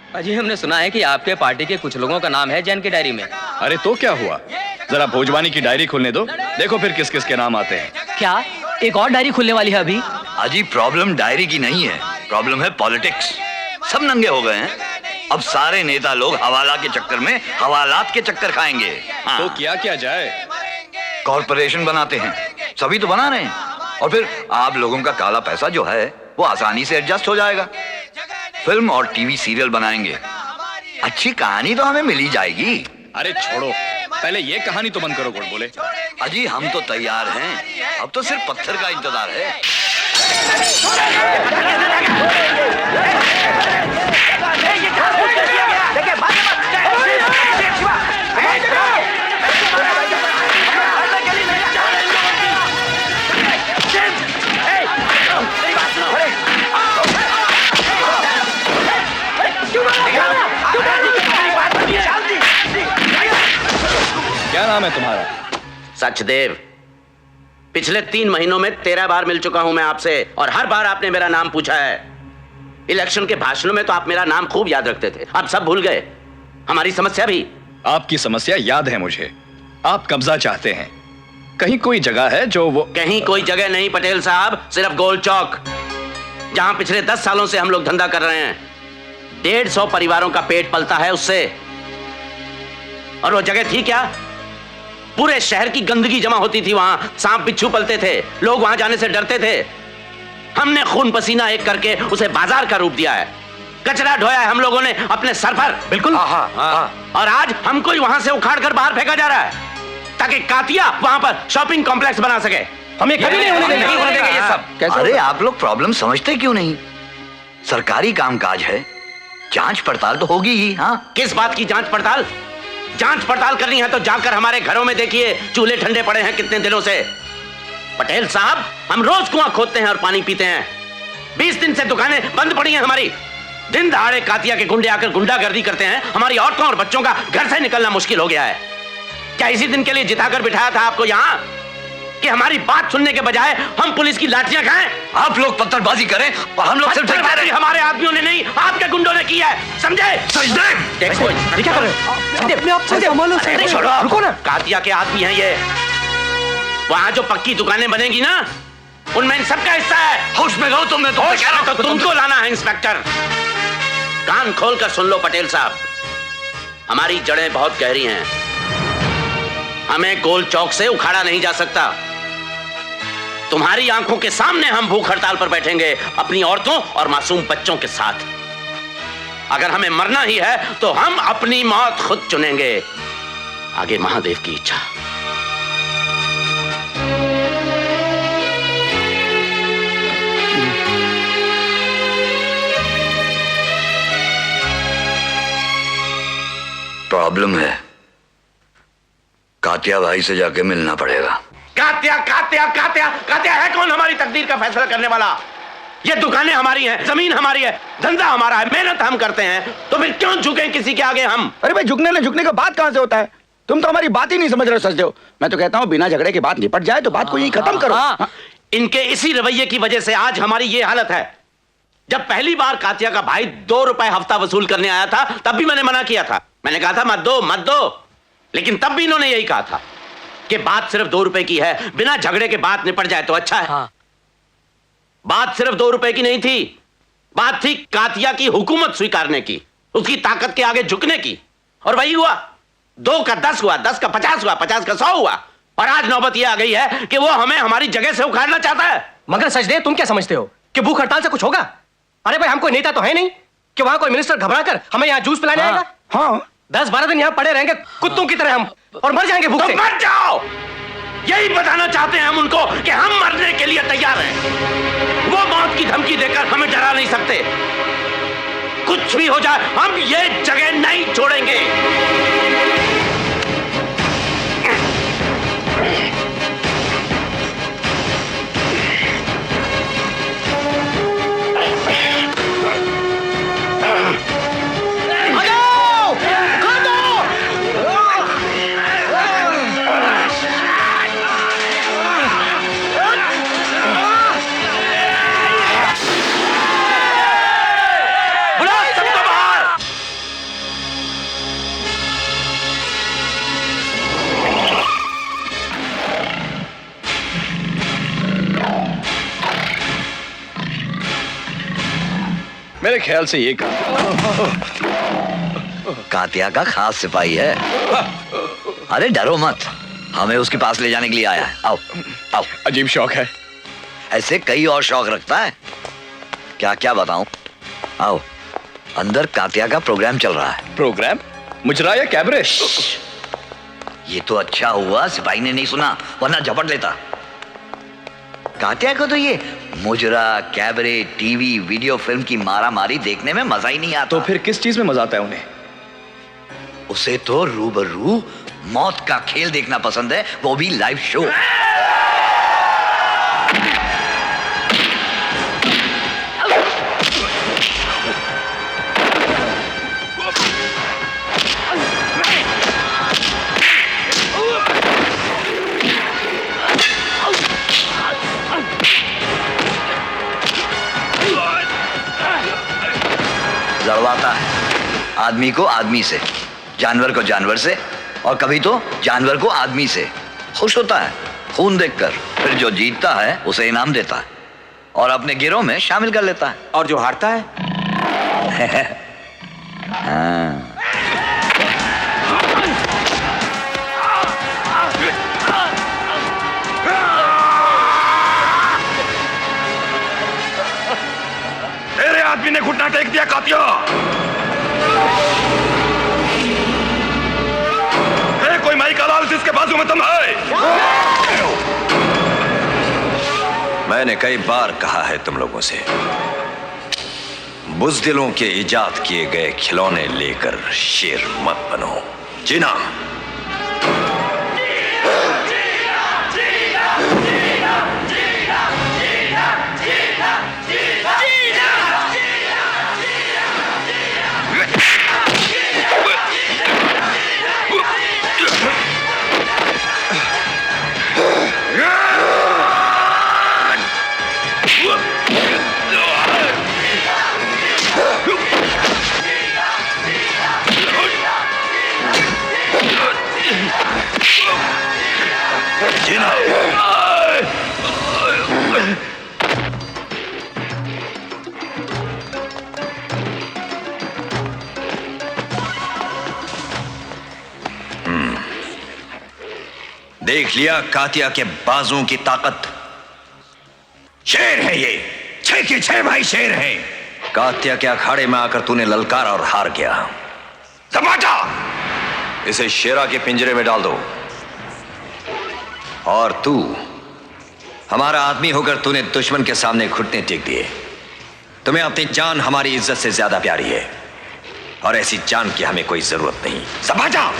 अजी हमने सुना है कि आपके पार्टी के कुछ लोगों का नाम है जैन की डायरी में। अरे तो क्या हुआ, जरा भोजवानी की डायरी खोलने दो, देखो फिर किस किस के नाम आते हैं। क्या एक और डायरी खुलने वाली है अभी? अजी प्रॉब्लम डायरी की नहीं है, प्रॉब्लम है पॉलिटिक्स। सब नंगे हो गए हैं। अब सारे नेता लोग हवाला के चक्कर में हवालात के चक्कर खाएंगे। हाँ। तो क्या जाए? कॉर्पोरेशन बनाते हैं, सभी तो बना रहे हैं, और फिर आप लोगों का काला पैसा जो है वो आसानी से एडजस्ट हो जाएगा। फिल्म और टीवी सीरियल बनाएंगे, अच्छी कहानी तो हमें मिल ही जाएगी। अरे छोड़ो, पहले ये कहानी तो बंद करो गुड़ बोले। अजी हम तो तैयार हैं, अब तो सिर्फ पत्थर का इंतजार है। क्या नाम है तुम्हारा? सचदेव। पिछले 3 महीनों में 13 बार मिल चुका हूं मैं आपसे, और हर बार आपने मेरा नाम पूछा है। इलेक्शन के भाषणों में तो आप मेरा नाम खूब याद रखते थे, अब सब भूल गए। हमारी समस्या भी। आपकी समस्या याद है मुझे, आप कब्जा चाहते हैं। कहीं कोई जगह है जो वो? कहीं कोई जगह नहीं पटेल साहब, सिर्फ गोल चौक, जहां पिछले 10 सालों से हम लोग धंधा कर रहे हैं। 150 परिवारों का पेट पलता है उससे। और वो जगह थी क्या? पूरे शहर की गंदगी जमा होती थी वहां, सांप बिच्छू पलते थे, लोग वहां जाने से डरते थे। हमने खून पसीना एक करके उसे बाजार का रूप दिया है। कचरा ढोया है हम लोगों ने अपने सर पर। बिल्कुल। और आज हमको ही वहां से उखाड़ कर बाहर फेंका जा रहा है ताकि कातिया वहां पर शॉपिंग कॉम्प्लेक्स बना सके। हम ये कभी नहीं होने देंगे ये सब। अरे आप लोग प्रॉब्लम समझते क्यों नहीं? सरकारी कामकाज है, जांच पड़ताल तो होगी ही। हाँ, किस बात की जांच पड़ताल? जांच पड़ताल करनी है तो जाकर हमारे घरों में देखिए, चूल्हे ठंडे पड़े हैं कितने दिनों से। पटेल साहब, हम रोज कुआं खोदते हैं और पानी पीते हैं। 20 दिन से दुकानें बंद पड़ी हैं हमारी। दिन दहाड़े कातिया के गुंडे आकर गुंडागर्दी करते हैं। हमारी औरतों और बच्चों का घर से निकलना मुश्किल हो गया है। क्या इसी दिन के लिए जिताकर बिठाया था आपको यहाँ कि हमारी बात सुनने के बजाय हम पुलिस की लाठियां खाएं? आप लोग पत्थरबाजी करें और हम लोग सिर्फ पत्थरबाजी हमारे आदमियों ने नहीं, आपके गुंडों ने की है, समझे? क्या कर रहे हो? रुको ना, कातिया के आदमी हैं ये। वहां जो पक्की दुकानें बनेगी ना, उनमें इन सबका हिस्सा है। होश में रहो तुम, मैं तो कह रहा हूं। तो तुमको लाना है इंस्पेक्टर। कान खोल कर सुन लो पटेल साहब, हमारी जड़ें बहुत गहरी हैं। हमें गोल चौक से उखाड़ा नहीं जा सकता। तुम्हारी आंखों के सामने हम भूख हड़ताल पर बैठेंगे अपनी औरतों और मासूम बच्चों के साथ। अगर हमें मरना ही है तो हम अपनी मौत खुद चुनेंगे। आगे महादेव की इच्छा। प्रॉब्लम है, कातिया भाई से जाके मिलना पड़ेगा। कातिया कातिया कातिया कातिया है कौन हमारी तकदीर का फैसला करने वाला? ये दुकानें हमारी हैं, जमीन हमारी है, धंधा हमारा है, मेहनत हम करते हैं, तो फिर क्यों झुके किसी के आगे हम? अरे भाई, झुकने ना झुकने का बात कहां से होता है? तुम तो हमारी बात ही नहीं समझ रहे हो सचदेव। मैं तो कहता हूं बिना झगड़े की बात निपट जाए तो बात को यही खत्म करो। इनके इसी रवैये की वजह से आज हमारी ये हालत है। जब पहली बार कातिया का भाई 2 रुपए हफ्ता वसूल करने आया था, तब भी मैंने मना किया था। मैंने कहा था मत दो मत दो, लेकिन तब भी इन्होंने यही कहा था कि बात सिर्फ 2 रुपए की है, बिना झगड़े के बात निपट जाए तो अच्छा है। हाँ। बात सिर्फ 2 रुपए की नहीं थी, बात थी कातिया की हुकूमत स्वीकारने की, उसकी ताकत के आगे झुकने की। और वही हुआ। 2 का 10 हुआ, 10 का 50 हुआ, 50 का 100 हुआ, और आज नौबत यह आ गई है कि वो हमें हमारी जगह से उखाड़ना चाहता है। मगर सचदेव, तुम क्या समझते हो कि भूख हड़ताल से कुछ होगा? अरे भाई, हम कोई नेता तो है नहीं कि वहां कोई मिनिस्टर घबरा कर हमें यहाँ जूस पिलाने आएगा। हाँ, 10-12 दिन यहाँ पड़े रहेंगे कुत्तों की तरह हम, और मर जाएंगे भूख से। मर जाओ, यही बताना चाहते हैं हम उनको कि हम मरने के लिए तैयार हैं। वो मौत की धमकी देकर हमें डरा नहीं सकते। कुछ भी हो जाए हम ये जगह नहीं छोड़ेंगे। मेरे ख्याल से ये कातिया का खास सिपाही है। अरे डरो मत, हमें उसके पास ले जाने के लिए आया है। आओ आओ। अजीब शौक है। ऐसे कई और शौक रखता है, क्या क्या बताऊं। आओ, अंदर कातिया का प्रोग्राम चल रहा है। प्रोग्राम? मुजरा या कैबरे? ये तो अच्छा हुआ सिपाही ने नहीं सुना, वरना झपट लेता। कातिया को तो ये मुजरा, कैबरे, टीवी, वीडियो फिल्म की मारा मारी देखने में मजा ही नहीं आता। तो फिर किस चीज में मजा आता है उन्हें? उसे तो रूबरू मौत का खेल देखना पसंद है, वो भी लाइव शो। लड़वाता है आदमी को आदमी से, जानवर को जानवर से, और कभी तो जानवर को आदमी से। खुश होता है खून देखकर, फिर जो जीतता है उसे इनाम देता है और अपने गिरोह में शामिल कर लेता है। और जो हारता है हाँ। तेरे आदमी ने घुटना टेक दिया कातिया। है कोई माई का लाल जिसके बाजू में तुम है? मैंने कई बार कहा है तुम लोगों से, बुज़दिलों के इजाद किए गए खिलौने लेकर शेर मत बनो। जीना देख लिया कातिया के बाजों की ताकत। शेर है ये, 6 के 6 भाई शेर हैं। कातिया के अखाड़े में आकर तूने ललकारा और हार गया। समाटा इसे शेरा के पिंजरे में डाल दो। और तू हमारा आदमी होकर तूने दुश्मन के सामने घुटने टेक दिए। तुम्हें अपनी जान हमारी इज्जत से ज्यादा प्यारी है, और ऐसी जान की हमें कोई जरूरत नहीं। समाटा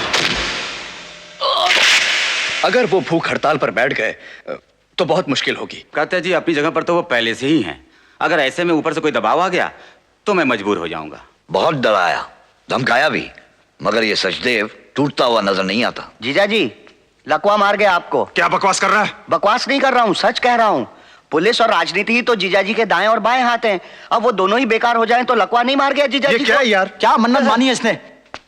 अगर वो भूख हड़ताल पर बैठ गए तो बहुत मुश्किल होगी। कातिया जी अपनी जगह पर तो वो पहले से ही हैं। अगर ऐसे में ऊपर से कोई दबाव आ गया तो मैं मजबूर हो जाऊंगा। बहुत डराया, धमकाया भी, मगर ये सचदेव टूटता हुआ नजर नहीं आता। जीजा जी, लकवा मार गया आपको। क्या बकवास कर रहा है? बकवास नहीं कर रहा हूँ, सच कह रहा हूँ। पुलिस और राजनीति ही तो जीजा जी के दाएं और बाएं हाथ हैं। अब वो दोनों ही बेकार हो जाएं तो लकवा नहीं मार गया जीजा जी। क्या यार, क्या मन्नत मानी है इसने?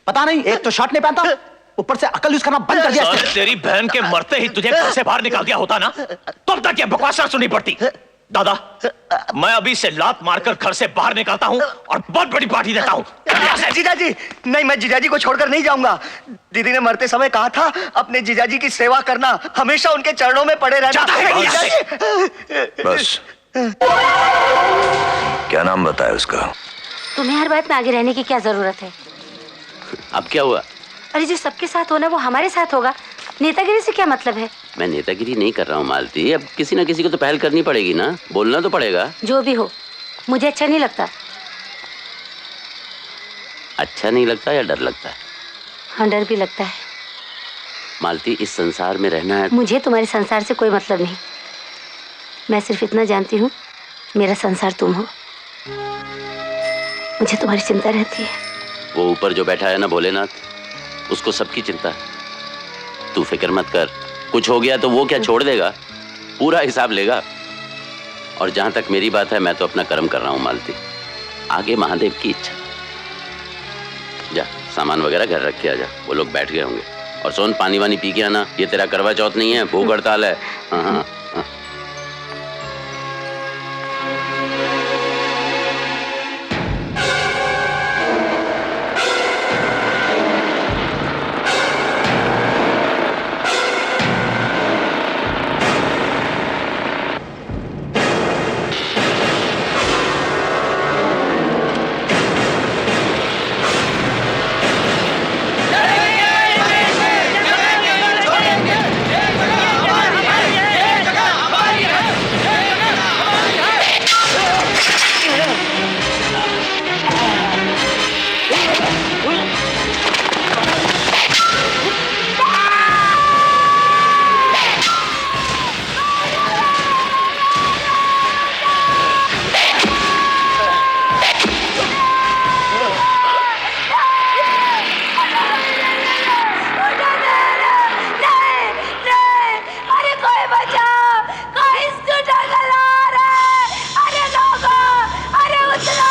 पता नहीं, एक तो शर्ट नहीं पहनता, ऊपर से अकल यूज करना बंद कर दिया इसने। तेरी बहन के मरते ही तुझे घर से बाहर निकाल दिया होता ना, तब तक ये बकवास सुननी पड़ती। दादा, मैं अभी से लात मारकर घर से बाहर निकालता हूँ और बहुत बड़ी पार्टी देता हूँ। जीजा जी नहीं, मैं जीजा जी को छोड़कर नहीं जाऊंगा। दीदी ने मरते समय कहा था अपने जीजा जी की सेवा करना, हमेशा उनके चरणों में पड़े रहना। जीजा जी बस। क्या नाम बताया उसका? तुम्हें हर बात में आगे रहने की क्या जरूरत है? अब क्या हुआ? अरे जो सबके साथ होना वो हमारे साथ होगा। नेतागिरी से क्या मतलब है? मैं नेतागिरी नहीं कर रहा हूँ मालती, अब किसी ना किसी को तो पहल करनी पड़ेगी ना, बोलना तो पड़ेगा। जो भी हो, मुझे अच्छा नहीं लगता। अच्छा नहीं लगता या डर लगता है? हाँ, डर भी लगता है। मालती, इस संसार में रहना है। मुझे तुम्हारे संसार से कोई मतलब नहीं। मैं सिर्फ इतना जानती हूँ, मेरा संसार तुम हो। मुझे तुम्हारी चिंता रहती है। वो ऊपर जो बैठा है ना भोलेनाथ, उसको सबकी चिंता है। तू फिक्र मत कर, कुछ हो गया तो वो क्या छोड़ देगा, पूरा हिसाब लेगा। और जहां तक मेरी बात है, मैं तो अपना कर्म कर रहा हूं मालती, आगे महादेव की इच्छा। जा सामान वगैरह घर रख के आ जा, वो लोग बैठ गए होंगे। और सोन, पानी वानी पी के आना, ये तेरा करवा चौथ नहीं है, भूख हड़ताल है। हाँ हाँ हाँ। अरे कोई बचाओ, कोई स्कूटर चला रहा है। अरे लोगों, अरे उतरो।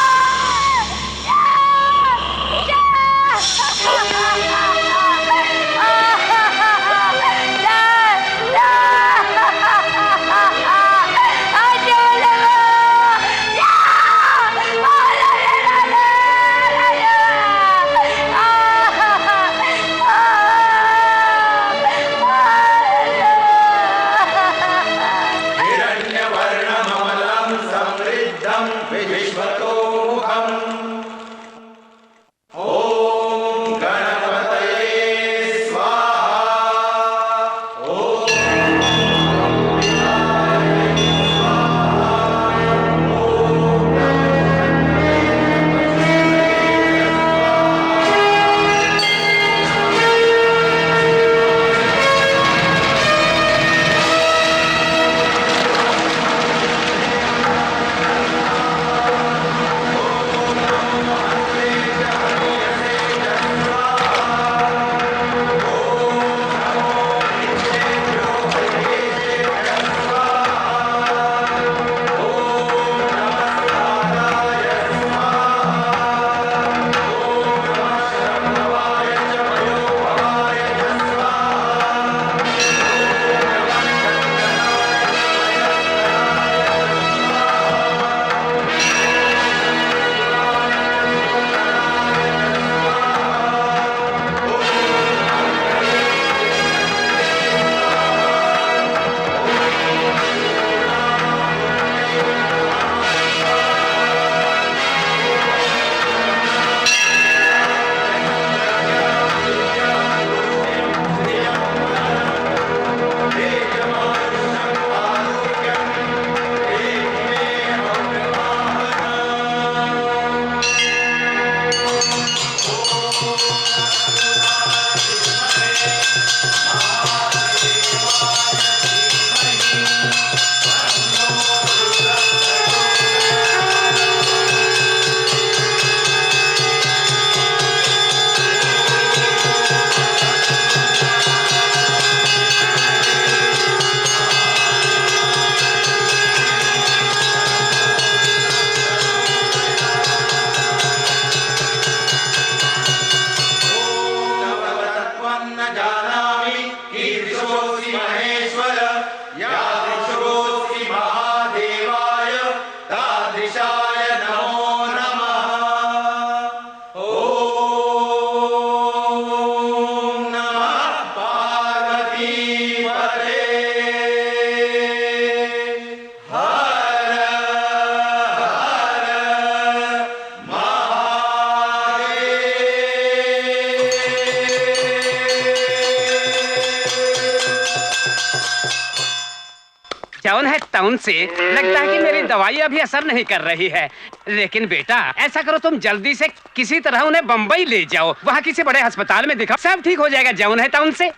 टाउन है, टाउन से लगता है कि मेरी दवाई अभी असर नहीं कर रही है। लेकिन बेटा ऐसा करो, तुम जल्दी से किसी तरह उन्हें बम्बई ले जाओ, वहाँ किसी बड़े अस्पताल में दिखाओ, सब ठीक हो जाएगा जाउन है टाउन से।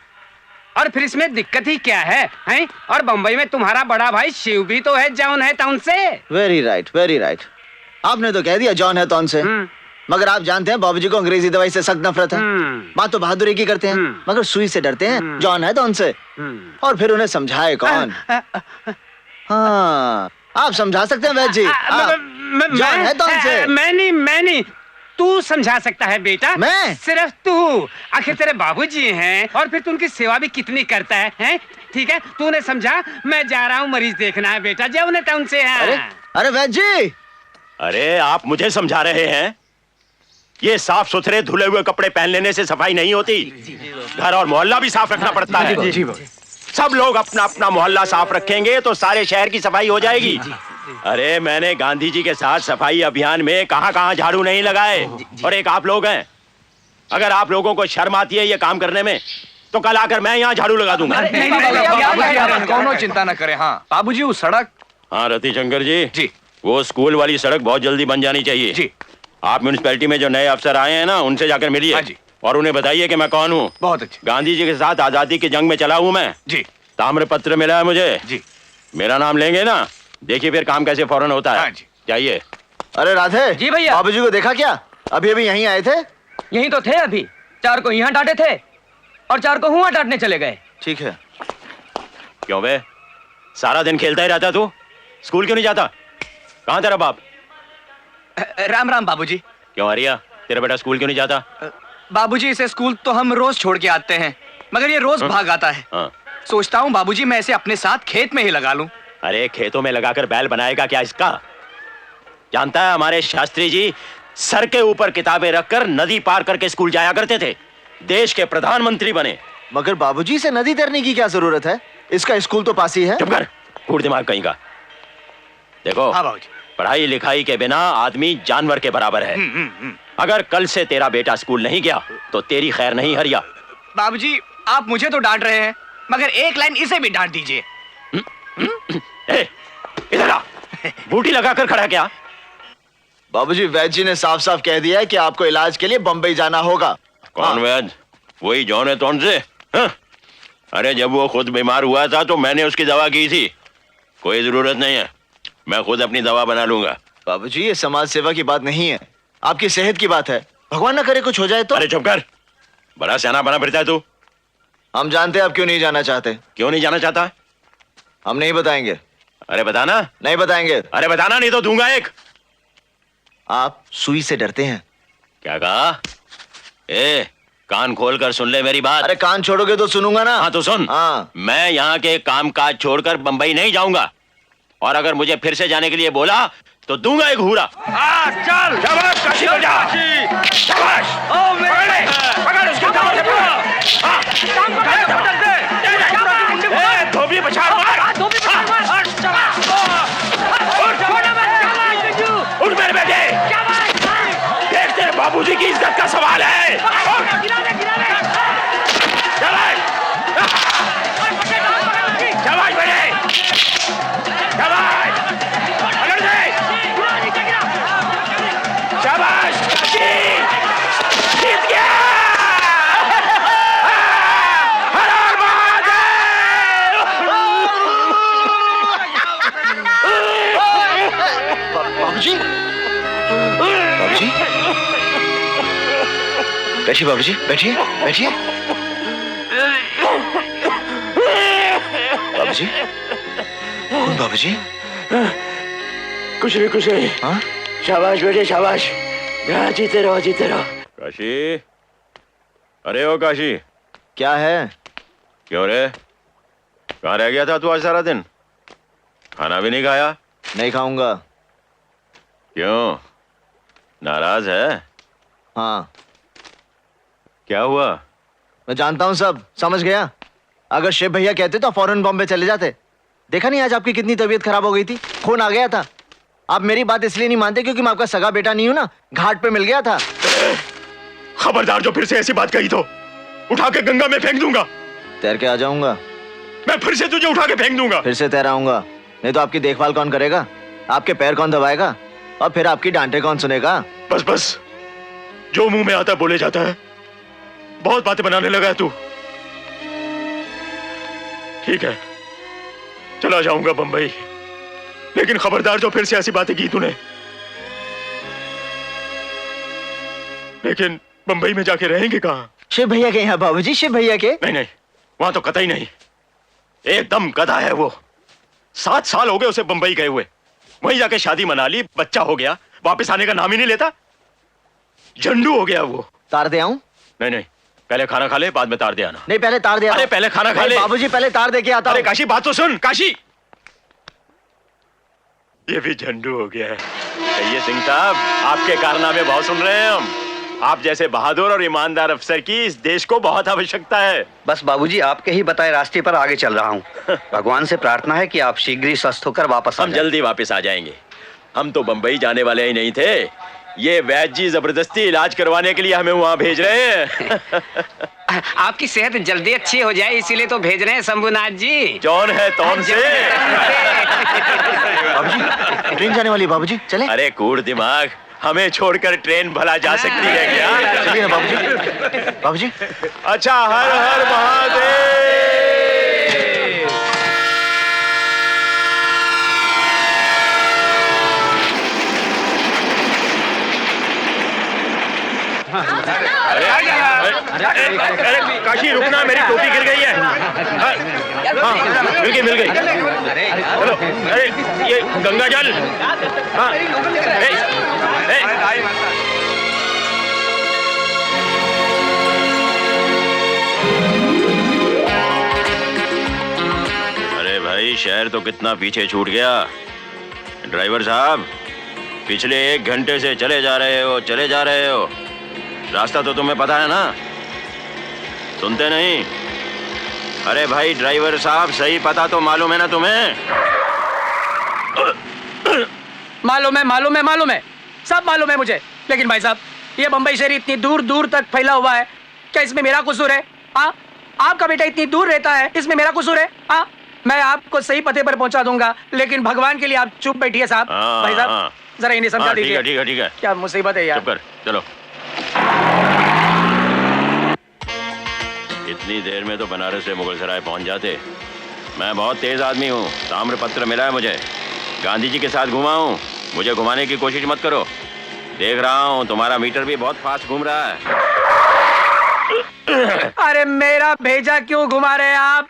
और फिर इसमें दिक्कत ही क्या है, हैं? और बम्बई में तुम्हारा बड़ा भाई शिव भी तो है जाउन है टाउन से। Very right, very right. आपने तो कह दिया जॉन है टाउन से, मगर आप जानते हैं बाबूजी को अंग्रेजी दवाई से सख्त नफरत है। बात तो बहादुरी की करते हैं, मगर सुई से डरते हैं। जॉन है टाउन से। और फिर उन्हें समझाए कौन? हाँ, आप समझा सकते हैं वैद्य जी। जॉन है टाउन से। मैं नहीं, तू समझा सकता है बेटा। मैं? सिर्फ तू। आखिर तेरे बाबूजी हैं और फिर तू उनकी सेवा भी कितनी करता है, हैं? ठीक है, तूने समझा। मैं जा रहा हूँ मरीज देखना है बेटा, जब उन्हें टाउन से है। अरे वैद्य जी, अरे आप मुझे समझा रहे हैं? ये साफ सुथरे धुले हुए कपड़े पहन लेने से सफाई नहीं होती, घर और मोहल्ला भी साफ रखना पड़ता है। सब लोग अपना अपना मोहल्ला साफ रखेंगे तो सारे शहर की सफाई हो जाएगी। अरे मैंने गांधी जी के साथ सफाई अभियान में कहां झाड़ू नहीं लगाए, और एक आप लोग हैं। अगर आप लोगों को शर्म आती है ये काम करने में तो कल आकर मैं यहाँ झाड़ू लगा दूंगा। कौनो चिंता न करें। हाँ बाबूजी, वो सड़क। हाँ रति शंकर जी, वो स्कूल वाली सड़क बहुत जल्दी बन जानी चाहिए। आप म्यूनिसपैलिटी में जो नए अफसर आए हैं ना, उनसे जाकर मिलिए। हाँ जी। और उन्हें बताइए कि मैं कौन हूँ। बहुत अच्छे। गांधी जी के साथ आजादी की जंग में चला हूँ मैं। जी ताम्र पत्र मिला है मुझे। जी। मेरा नाम लेंगे ना, देखिए फिर काम कैसे फौरन होता है। हाँ जी। जाइए। अरे राधे जी भैया। बाबूजी को देखा क्या? अभी अभी यहीं आए थे। यही तो थे अभी, 4 को यहाँ डांटे थे और 4 को हुआ डांटने चले गए। ठीक है। क्यों बे, सारा दिन खेलता ही रहता तू, स्कूल क्यों नहीं जाता? कहाँ तेरा बाप? राम राम बाबूजी। क्यों हरिया, तेरा बेटा स्कूल क्यों नहीं जाता? बाबूजी इसे स्कूल तो हम रोज छोड़ के आते हैं, मगर ये रोज भाग आता है। हाँ। सोचता हूँ बाबूजी मैं इसे अपने साथ खेत में ही लगा लूं। अरे खेतों में लगाकर बैल बनाएगा क्या इसका? जानता है हमारे शास्त्री जी सर के ऊपर किताबें रखकर नदी पार करके स्कूल जाया करते थे, देश के प्रधानमंत्री बने। मगर बाबूजी से नदी तैरने की क्या जरूरत है? इसका स्कूल तो पास ही है। चुप कर, कूड़ दिमाग कहीं का। देखो हाँ बाबूजी। पढ़ाई लिखाई के बिना आदमी जानवर के बराबर है। अगर कल से तेरा बेटा स्कूल नहीं गया तो तेरी खैर नहीं हरिया। बाबूजी आप मुझे तो डांट रहे हैं, मगर एक लाइन इसे भी डांट दीजिए। इधर आ, बूटी लगाकर खड़ा क्या? बाबूजी वैद्य जी ने साफ साफ कह दिया है कि आपको इलाज के लिए बम्बई जाना होगा। कौन वैद्य? वही जॉन है तौन से? हाँ? अरे जब वो खुद बीमार हुआ था तो मैंने उसकी दवा की थी। कोई जरूरत नहीं है, मैं खुद अपनी दवा बना लूंगा। बाबूजी ये समाज सेवा की बात नहीं है, आपकी सेहत की बात है। भगवान ना करे कुछ हो जाए तो। अरे चुप कर, बड़ा सियाना बना फिरता है तू। हम जानते हैं आप क्यों नहीं जाना चाहते। क्यों नहीं जाना चाहता? हम नहीं बताएंगे। अरे बताना। नहीं बताएंगे। अरे बताना, नहीं तो दूंगा एक। आप सुई से डरते हैं। क्या कहा? कान खोल कर सुन ले मेरी बात। अरे कान छोड़ोगे तो सुनूंगा ना। हाँ तो सुन। हाँ। मैं यहाँ के काम काज छोड़कर बंबई नहीं जाऊंगा, और अगर मुझे फिर से जाने के लिए बोला तो दूंगा एक हूरा। चल शाबाश, काशी को जा। शाबाश, पकड़ उसको, कमर से पकड़। धोबी पछाड़ मार। उठ मेरे बेटे, देख तेरे बाबूजी की इज्जत का सवाल है। शाबाश बेटे, शाबाश, पकड़ दे। शाबाश, जीत गया। हर हर बाबूजी बाबूजी बैठिए, बाबूजी बैठिए बैठिए। बाबूजी कौन बाबूजी? कुछ नहीं। हाँ? शाबाश बेटे शाबाश, जीते रहो जीते रहो। काशी, अरे ओ काशी। क्या है? क्यों रे, कहाँ रह गया था तू आज सारा दिन? खाना भी नहीं खाया? नहीं खाऊंगा। क्यों, नाराज है? हाँ। क्या हुआ? मैं जानता हूँ सब, समझ गया। अगर शिव भैया कहते तो फौरन बॉम्बे चले जाते। देखा नहीं आज आपकी कितनी तबीयत खराब हो गई थी, खून आ गया था। आप मेरी बात इसलिए नहीं मानते क्योंकि मैं आपका सगा बेटा नहीं हूं ना, घाट पे मिल गया था। खबरदार जो फिर से ऐसी बात कही तो उठा के गंगा में फेंक दूंगा। तैर के आ जाऊंगा। मैं फिर से तुझे उठा के फेंक दूंगा। फिर से तैराऊंगा, नहीं तो आपकी देखभाल कौन करेगा? आपके पैर कौन दबाएगा? और फिर आपकी डांटे कौन सुनेगा? बस बस, जो मुंह में आता बोले जाता है। बहुत बातें बनाने लगा है तू। ठीक है, चला जाऊंगा बंबई, लेकिन खबरदार जो फिर से ऐसी बातें की तूने। लेकिन बंबई में जाके रहेंगे कहाँ? शिव भैया के यहाँ बाबूजी, शिव भैया के। नहीं, वहां तो कतई नहीं। एकदम गधा है वो। 7 साल हो गए उसे बंबई गए हुए। वहीं जाके शादी मना ली, बच्चा हो गया, वापस आने का नाम ही नहीं लेता। झंडू हो गया वो। तार दे आऊं? नहीं, पहले खाना खा ले, बाद में तार दे आना। नहीं पहले तार दे आओ। अरे पहले खाना खा ले। बाबूजी पहले तार दे के आता हूं। अरे काशी बात तो सुन। काशी, ये भी झंडू हो गया है। कहिए सिंह साहब, आपके कारनामे बहुत सुन रहे हैं हम। आप जैसे बहादुर और ईमानदार अफसर की इस देश को बहुत आवश्यकता है। बस बाबूजी आपके ही बताए रास्ते पर आगे चल रहा हूँ। भगवान से प्रार्थना है कि आप शीघ्र ही स्वस्थ होकर वापस आ हम जाएं। जल्दी वापस आ जाएंगे। हम तो बंबई जाने वाले ही नहीं थे, ये वैद्य जी जबरदस्ती इलाज करवाने के लिए हमें वहाँ भेज रहे हैं। आपकी सेहत जल्दी अच्छी हो जाए इसीलिए तो भेज रहे हैं शंभुनाथ जी। जॉन है तौन से। बाबूजी ट्रेन जाने वाली है बाबूजी, चले। अरे कूड़ दिमाग, हमें छोड़कर ट्रेन भला जा सकती है क्या? चलिए ना बाबूजी। बाबूजी अच्छा, हर हर महादेव। अरे काशी रुकना, मेरी टोपी गिर गई है। हाँ, मिल गई। चलो, अरे ये गंगा जल। हाँ, अरे भाई, शहर तो कितना पीछे छूट गया। ड्राइवर साहब, पिछले 1 घंटे से चले जा रहे हो। रास्ता तो तुम्हें पता है ना? सुनते नहीं? अरे भाई ड्राइवर साहब, सही पता तो मालूम है ना तुम्हें? मालूम है, सब मालूम है मुझे। लेकिन भाई साहब, ये बम्बई शहर इतनी दूर दूर तक फैला हुआ है, क्या इसमें मेरा कसूर है? आपका बेटा इतनी दूर रहता है, इसमें मेरा कसूर है? मैं आपको सही पते पर पहुंचा दूंगा, लेकिन भगवान के लिए आप चुप बैठिए साहब। भाई साहब, जरा इन्हें समझा दीजिए। ठीक है। क्या मुसीबत है यार। चुप कर, चलो। इतनी देर में तो बनारस से मुगलसराय पहुंच जाते। मैं बहुत तेज आदमी हूँ, ताम्रपत्र मिला है मुझे। गांधी जी के साथ घुमा हूँ, मुझे घुमाने की कोशिश मत करो। देख रहा हूँ तुम्हारा मीटर भी बहुत फास्ट घूम रहा है। अरे मेरा भेजा क्यों घुमा रहे हैं आप?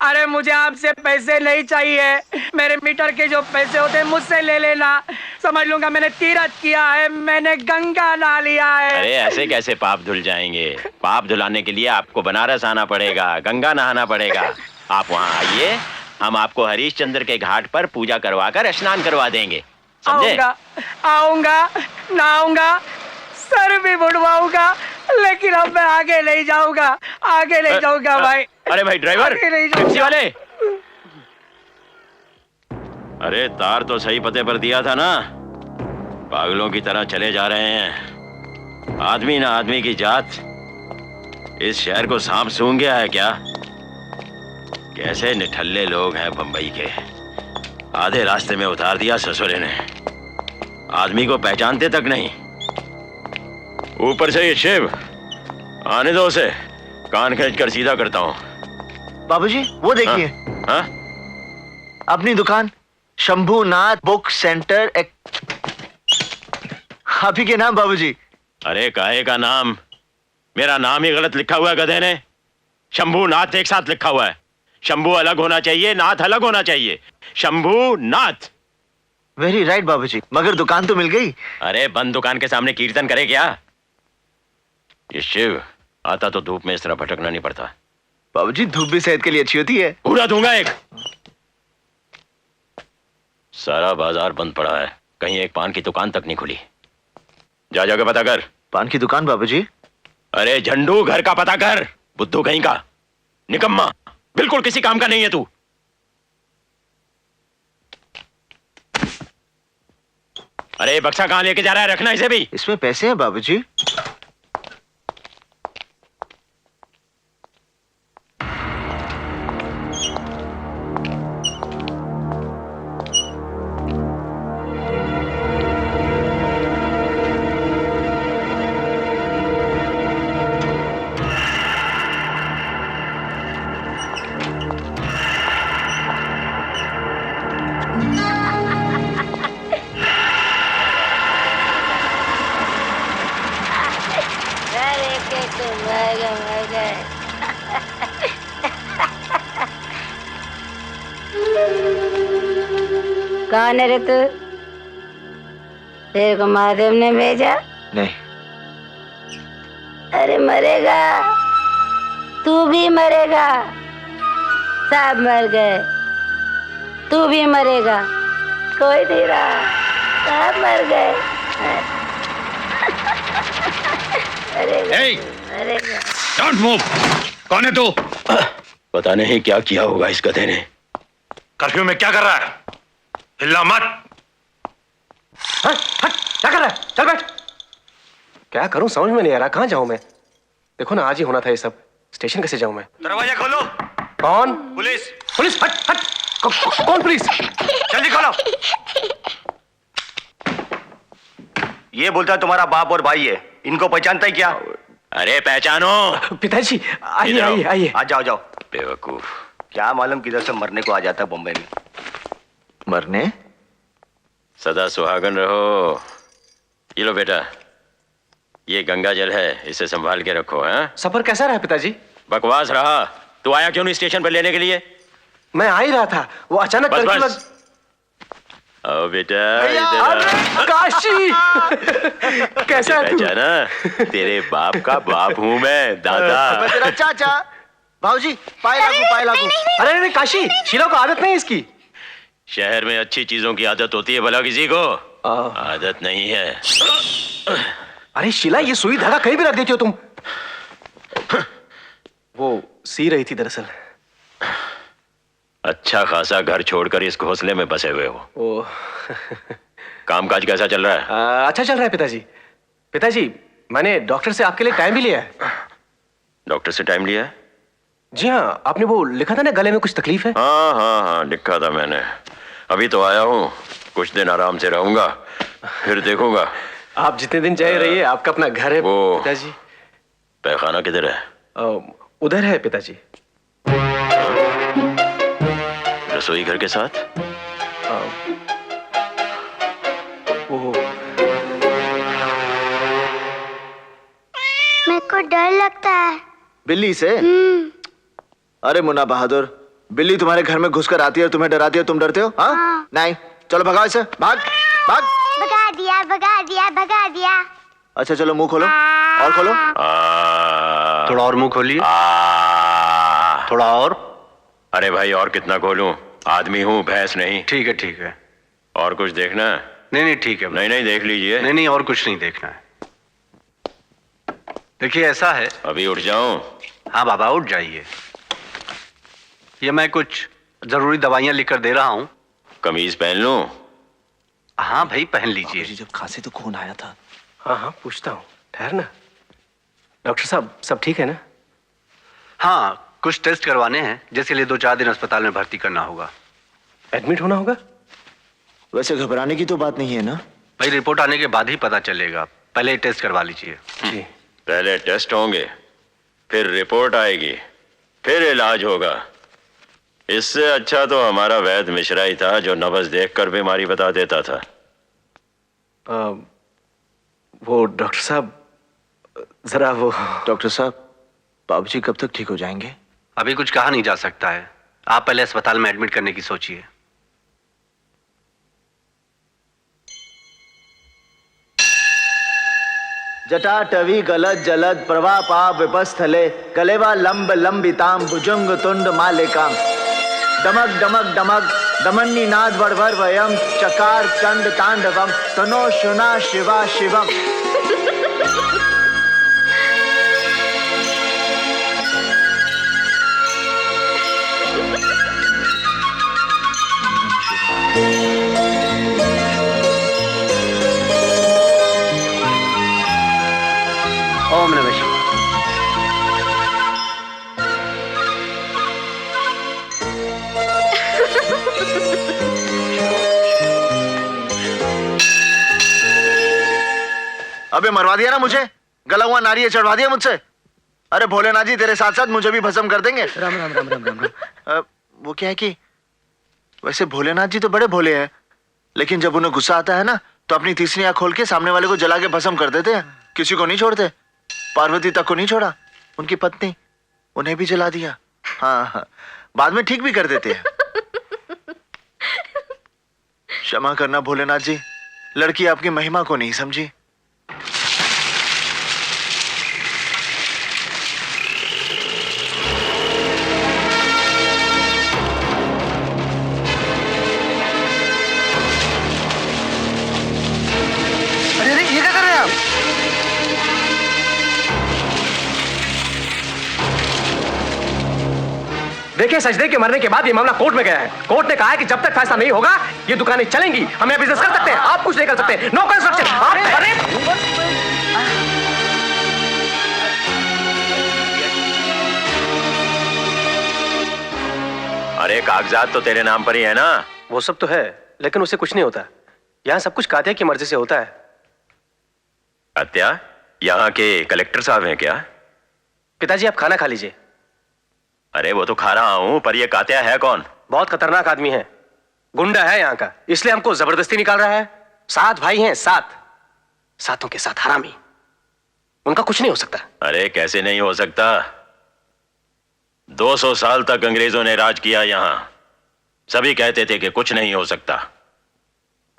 अरे मुझे आपसे पैसे नहीं चाहिए, मेरे मीटर के जो पैसे होते हैं मुझसे ले लेना। समझ लूंगा मैंने तीरथ किया है, मैंने गंगा नहा लिया है। अरे ऐसे कैसे पाप धुल जाएंगे? पाप धुलाने के लिए आपको बनारस आना पड़ेगा, गंगा नहाना पड़ेगा। आप वहाँ आइए, हम आपको हरीशचंद्र के घाट पर पूजा करवा कर स्नान करवा देंगे, समझे? आऊंगा, नहाऊंगा, सर भी बुड़वाऊंगा, लेकिन अब मैं आगे नहीं जाऊंगा भाई। अरे भाई ड्राइवर, टैक्सी वाले, अरे तार तो सही पते पर दिया था ना? पागलों की तरह चले जा रहे हैं। आदमी ना आदमी की जात। इस शहर को सांप सूंघ गया है क्या? कैसे निठल्ले लोग हैं बंबई के। आधे रास्ते में उतार दिया ससुरे ने, आदमी को पहचानते तक नहीं। ऊपर से ये शिव, आने दो उसे, कान खींच कर सीधा करता हूँ। बाबूजी वो देखिए। हाँ? अपनी दुकान शंभूनाथ बुक सेंटर आप ही के नाम बाबूजी। अरे काहे का नाम? मेरा नाम ही गलत लिखा हुआ है गधे ने। शंभूनाथ एक साथ लिखा हुआ है। शंभू अलग होना चाहिए, नाथ अलग होना चाहिए। शंभूनाथ। वेरी राइट बाबूजी, मगर दुकान तो मिल गई। अरे बंद दुकान के सामने कीर्तन करे क्या? ये शिव आता तो धूप में इस तरह भटकना नहीं पड़ता। बाबूजी धूप भी सेहत के लिए अच्छी होती है। पूरा दूंगा एक। सारा बाजार बंद पड़ा है, कहीं एक पान की दुकान तक नहीं खुली। जाके पता कर। पान की दुकान बाबूजी? अरे झंडू, घर का पता कर। बुद्धू कहीं का, निकम्मा, बिल्कुल किसी काम का नहीं है तू। अरे बक्सा कहां लेके जा रहा है? रखना इसे भी। इसमें पैसे हैं बाबूजी। कौन है रे तू? तेरे को महादेव ने भेजा? नहीं। अरे मरेगा, तू भी मरेगा, सब मर गए, तू भी मरेगा, कोई नहीं रहा, सब मर गए। मरेगा। Don't move. कौन है तू? पता नहीं क्या किया होगा इस गधे ने। कर्फ्यू में क्या कर रहा है? हिलना मत। हट, क्या कर रहा है? चल बैठ। क्या करूं समझ में नहीं आ रहा, कहां जाऊं मैं? देखो ना, आज ही होना था ये सब। स्टेशन कैसे जाऊं मैं? दरवाजा खोलो। कौन? पुलिस। पुलिस? हट हट। कौन पुलिस? जल्दी खोलो। ये बोलता है तुम्हारा बाप और भाई है, इनको पहचानता ही क्या? अरे पहचानो। पिताजी आइए इधर आओ। आइए आइए। आ जाओ जाओ। बेवकूफ। क्या मालूम किधर से मरने को आ जाता है बॉम्बे में। मरने? सदा सुहागन रहो। ये लो बेटा, ये गंगा जल है, इसे संभाल के रखो। हैं? सफर कैसा रहा पिताजी? बकवास रहा। तू आया क्यों नहीं स्टेशन पर लेने के लिए? मैं आ ही रहा था, वो अचानक बस लड़की बस। आओ बेटा इधर अरे, काशी कैसा है तू? पहचाना? तेरे बाप का बाप हूँ मैं, दादा। मैं तेरा चाचा। भाऊजी पाए लागू पाए लागू। अरे अरे काशी, शीला को आदत नहीं इसकी। शहर में अच्छी चीजों की आदत होती है भला किसी को? आदत नहीं है। अरे शीला, ये सुई धागा कहीं भी रख देती हो तुम। वो सी रही थी दरअसल। अच्छा खासा घर छोड़कर इस घोंसले में बसे हुए हो। ओ कामकाज कैसा चल रहा है? अच्छा चल रहा है पिताजी। पिताजी, मैंने डॉक्टर से आपके लिए टाइम भी लिया है। डॉक्टर से टाइम लिया है? जी हाँ, आपने वो लिखा था ना गले में कुछ तकलीफ है। हाँ हाँ हाँ, लिखा था मैंने। अभी तो आया हूँ, कुछ दिन आराम से रहूंगा, फिर देखूंगा। आप जितने दिन चाहे रहिए, आपका अपना घर है वो पिताजी। पैखाना किधर है? उधर है पिताजी। रसोई घर के साथ? वो मेरे को डर लगता है। बिल्ली से? अरे मुन्ना बहादुर, बिल्ली तुम्हारे घर में घुसकर आती है और तुम्हें डराती है, तुम डरते हो? हाँ? नहीं, चलो भगाओ इसे, भाग भाग। भगा दिया भगा दिया भगा दिया। अच्छा चलो मुंह खोलो, और खोलो। थोड़ा और मुंह खोलिए, थोड़ा और। अरे भाई, और कितना खोलूं? आदमी हूँ, भैंस नहीं। ठीक है ठीक है। और कुछ देखना है? नहीं नहीं ठीक है। नहीं नहीं, देख लीजिए। नहीं नहीं, और कुछ नहीं देखना है। देखिए ऐसा है। अभी उठ जाऊं? हाँ बाबा, उठ जाइए। ये मैं कुछ जरूरी दवाइयां लिखकर दे रहा हूँ। कमीज पहन लूं? हाँ भाई, पहन लीजिए। जब खांसी तो खून आया था। हाँ हाँ, पूछता हूँ, ठहर ना। डॉक्टर साहब, सब ठीक है ना? हाँ, कुछ टेस्ट करवाने हैं, जिसके लिए 2-4 दिन अस्पताल में भर्ती करना होगा। एडमिट होना होगा? वैसे घबराने की तो बात नहीं है ना? भाई, रिपोर्ट आने के बाद ही पता चलेगा, पहले टेस्ट करवा लीजिए। जी। पहले टेस्ट होंगे, फिर रिपोर्ट आएगी, फिर इलाज होगा। इससे अच्छा तो हमारा वैद्य मिश्रा ही था, जो नब्ज देखकर बीमारी बता देता था। वो डॉक्टर साहब, जरा वो। डॉक्टर साहब, बाबूजी कब तक ठीक हो जाएंगे? अभी कुछ कहा नहीं जा सकता है। आप पहले अस्पताल में एडमिट करने की सोचिए। जटाटवी गलद जलद प्रभा पाप विपस्थले कलेवा लंब लंबिताम भुजंग तुंड मालिकाम डमक डमक डमक दमन्नी नाद वड़वर वयम चकार चंड तांडवम तनो शुना शिवा शिवम। ओम नमः शिवाय। अबे मरवा दिया ना मुझे, गला हुआ नारियल चढ़वा दिया मुझसे। अरे भोलेनाथ जी तेरे साथ साथ मुझे भी भस्म कर देंगे। राम राम राम राम राम राम। वो क्या है कि वैसे भोलेनाथ जी तो बड़े भोले हैं, लेकिन जब उन्हें गुस्सा आता है ना, तो अपनी तीसरी आंख खोल के सामने वाले को जला के भस्म कर देते हैं। किसी को नहीं छोड़ते। पार्वती तक को नहीं छोड़ा, उनकी पत्नी, उन्हें भी जला दिया। हाँ हाँ, बाद में ठीक भी कर देते हैं। क्षमा करना भोलेनाथ जी, लड़की आपकी महिमा को नहीं समझी। अरे ये क्या कर रहे हैं आप? देखिए, सजदे के मरने के बाद ये मामला कोर्ट में गया है। कोर्ट ने कहा है कि जब तक फैसला नहीं होगा ये दुकानें चलेंगी। हम यहाँ बिजनेस कर सकते हैं, आप कुछ नहीं कर सकते। No construction. अरे अरे कागजात तो तेरे नाम पर ही है ना? वो सब तो है, लेकिन उससे कुछ नहीं होता। यहाँ सब कुछ कातिया की मर्जी से होता है। कात्या, यहाँ के कलेक्टर साहब हैं क्या? पिताजी आप खाना खा लीजिए। अरे वो तो खा रहा हूँ, पर ये कात्या है कौन? बहुत खतरनाक आदमी है, गुंडा है यहाँ का, इसलिए हमको जबरदस्ती निकाल रहा है। 7 भाई हैं, 7 सातों के साथ हरामी, उनका कुछ नहीं हो सकता। अरे कैसे नहीं हो सकता? 200 साल तक अंग्रेजों ने राज किया यहाँ, सभी कहते थे कि कुछ नहीं हो सकता।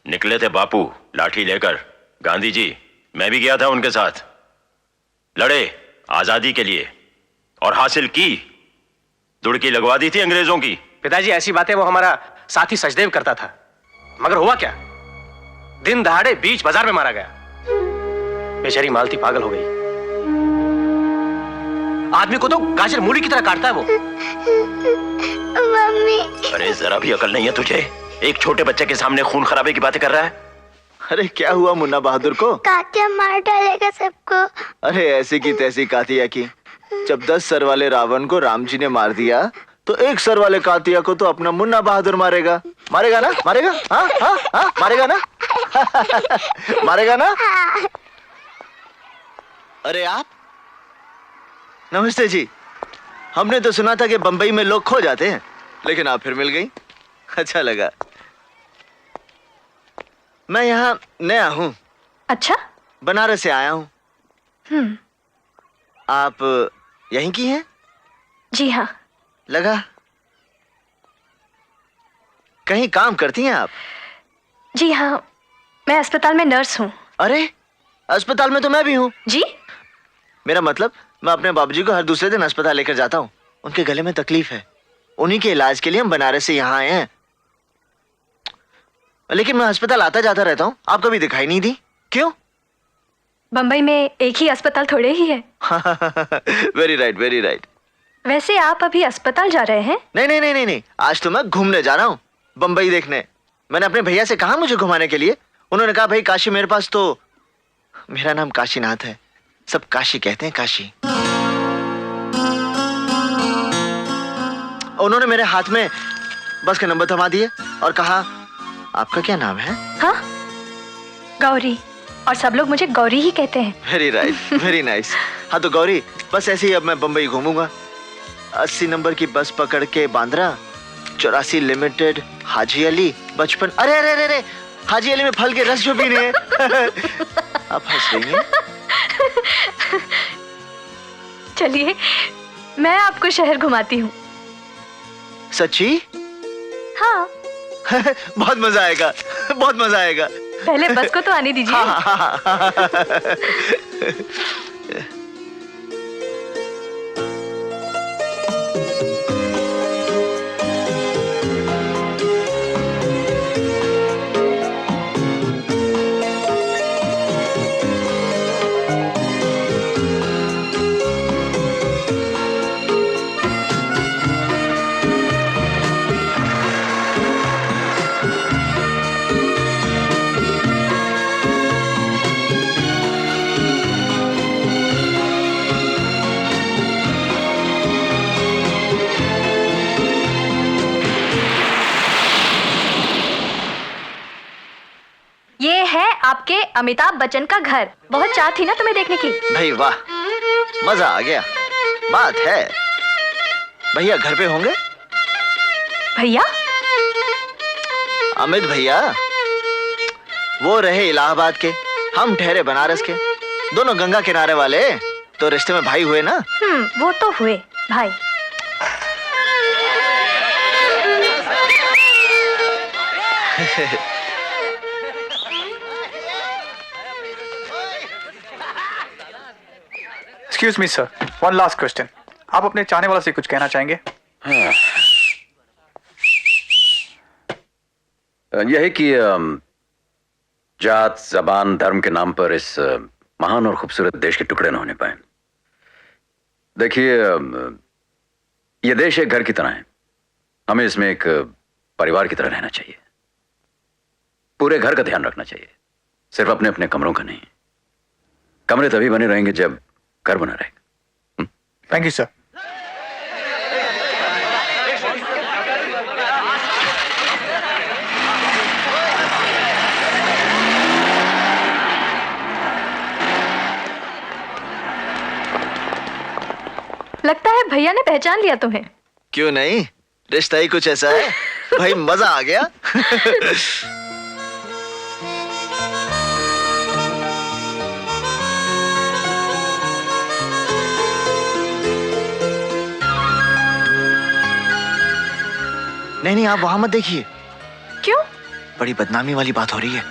निकले थे बापू लाठी लेकर, गांधी जी, मैं भी गया था उनके साथ, लड़े आजादी के लिए और हासिल की, दुड़की लगवा दी थी अंग्रेजों की। पिताजी ऐसी बातें वो हमारा साथी सचदेव करता था, मगर हुआ क्या, दिन दहाड़े बीच बाजार में मारा गया। बेचारी मालती पागल हो गई, आदमी को तो गाजर मूली की तरह काटता है वो। मम्मी। अरे जरा भी अकल नहीं है तुझे, एक छोटे बच्चे के सामने खून खराबे की बातें कर रहा है। अरे क्या हुआ मुन्ना बहादुर को? कातिया मार डालेगा सबको। अरे ऐसी की तैसी कातिया की, जब 10 सर वाले रावण को राम जी ने मार दिया तो 1 सर वाले कातिया को तो अपना मुन्ना बहादुर मारेगा। मारेगा ना? मारेगा? हाँ हाँ हाँ, मारेगा ना? मारेगा ना? अरे आप, नमस्ते जी। हमने तो सुना था कि बंबई में लोग खो जाते हैं, लेकिन आप फिर मिल गई, अच्छा लगा। मैं यहाँ नया हूँ। अच्छा? बनारस से आया हूँ। आप यहीं की हैं? जी हाँ। लगा। कहीं काम करती हैं आप? जी हाँ, मैं अस्पताल में नर्स हूँ। अरे अस्पताल में तो मैं भी हूँ जी। मेरा मतलब मैं अपने बाबूजी को हर दूसरे दिन अस्पताल लेकर जाता हूँ, उनके गले में तकलीफ है, उन्हीं के इलाज के लिए हम बनारस से यहाँ आए हैं। लेकिन मैं अस्पताल आता जाता रहता हूँ, आप कभी दिखाई नहीं दी, क्यों? बम्बई में एक ही अस्पताल थोड़े ही है। Very right, very right. वैसे आप अभी अस्पताल जा रहे हैं? नहीं नहीं नहीं नहीं नहीं, आज तो मैं घूमने जा रहा हूँ, बम्बई देखने। मैंने अपने भैया से कहा मुझे घुमाने के लिए, उन्होंने कहा भाई काशी मेरे पास तो, मेरा नाम काशीनाथ है, सब काशी कहते हैं, काशी। उन्होंने मेरे हाथ में बस के नंबर थमा दिए और कहा आपका क्या नाम है? हाँ, गौरी, और सब लोग मुझे गौरी ही कहते हैं। Very right, very nice. हाँ तो गौरी, बस ऐसे ही अब मैं बम्बई घूमूंगा। 80 नंबर की बस पकड़ के बांद्रा, 84 लिमिटेड, हाजी अली, बचपन। अरे अरे अरे, हाजी अली में फल के रस जो पीने हैं। आप हंस रही हैं? चलिए मैं आपको शहर घुमाती हूँ। सच्ची? हाँ। बहुत मजा आएगा, बहुत मजा आएगा। पहले बस को तो आने दीजिए। हाँ, हाँ, हाँ, हाँ। ये है आपके अमिताभ बच्चन का घर। बहुत चाह थी ना तुम्हें देखने की। भाई वाह, मजा आ गया। बात है, भैया घर पे होंगे? भैया? अमित भैया, वो रहे इलाहाबाद के, हम ठहरे बनारस के, दोनों गंगा किनारे वाले, तो रिश्ते में भाई हुए ना। वो तो हुए भाई। Excuse me sir, one last question. आप अपने चाहने वालों से कुछ कहना चाहेंगे? यह है कि जात, जबान, धर्म के नाम पर इस महान और खूबसूरत देश के टुकड़े न होने पाए। देखिए, यह देश एक घर की तरह है, हमें इसमें एक परिवार की तरह रहना चाहिए। पूरे घर का ध्यान रखना चाहिए, सिर्फ अपने अपने कमरों का नहीं। कमरे तभी बने रहेंगे जब घर बना रहेगा। Thank you sir. लगता है भैया ने पहचान लिया तुम्हें। क्यों नहीं, रिश्ता ही कुछ ऐसा है। भाई मजा आ गया। नहीं नहीं, आप वहां मत देखिए। क्यों? बड़ी बदनामी वाली बात हो रही है।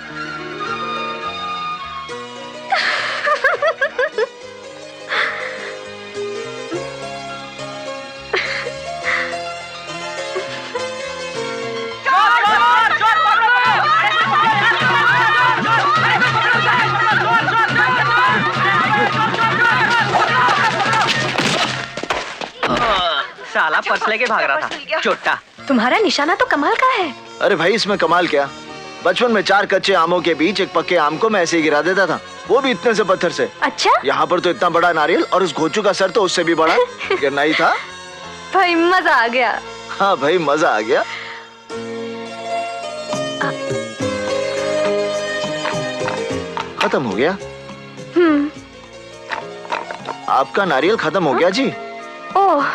साला पर्स लेके भाग रहा था चोटा। तुम्हारा निशाना तो कमाल का है। अरे भाई इसमें कमाल क्या, बचपन में 4 कच्चे आमों के बीच एक पक्के आम को मैं ऐसे ही गिरा देता था, वो भी इतने से पत्थर से। अच्छा? यहाँ पर तो इतना बड़ा नारियल और उस घोचू का सर तो उससे भी बड़ा गिरना ही था। भाई मजा आ गया। हाँ भाई मजा आ गया। खत्म हो गया? आपका नारियल खत्म हो गया जी? Oh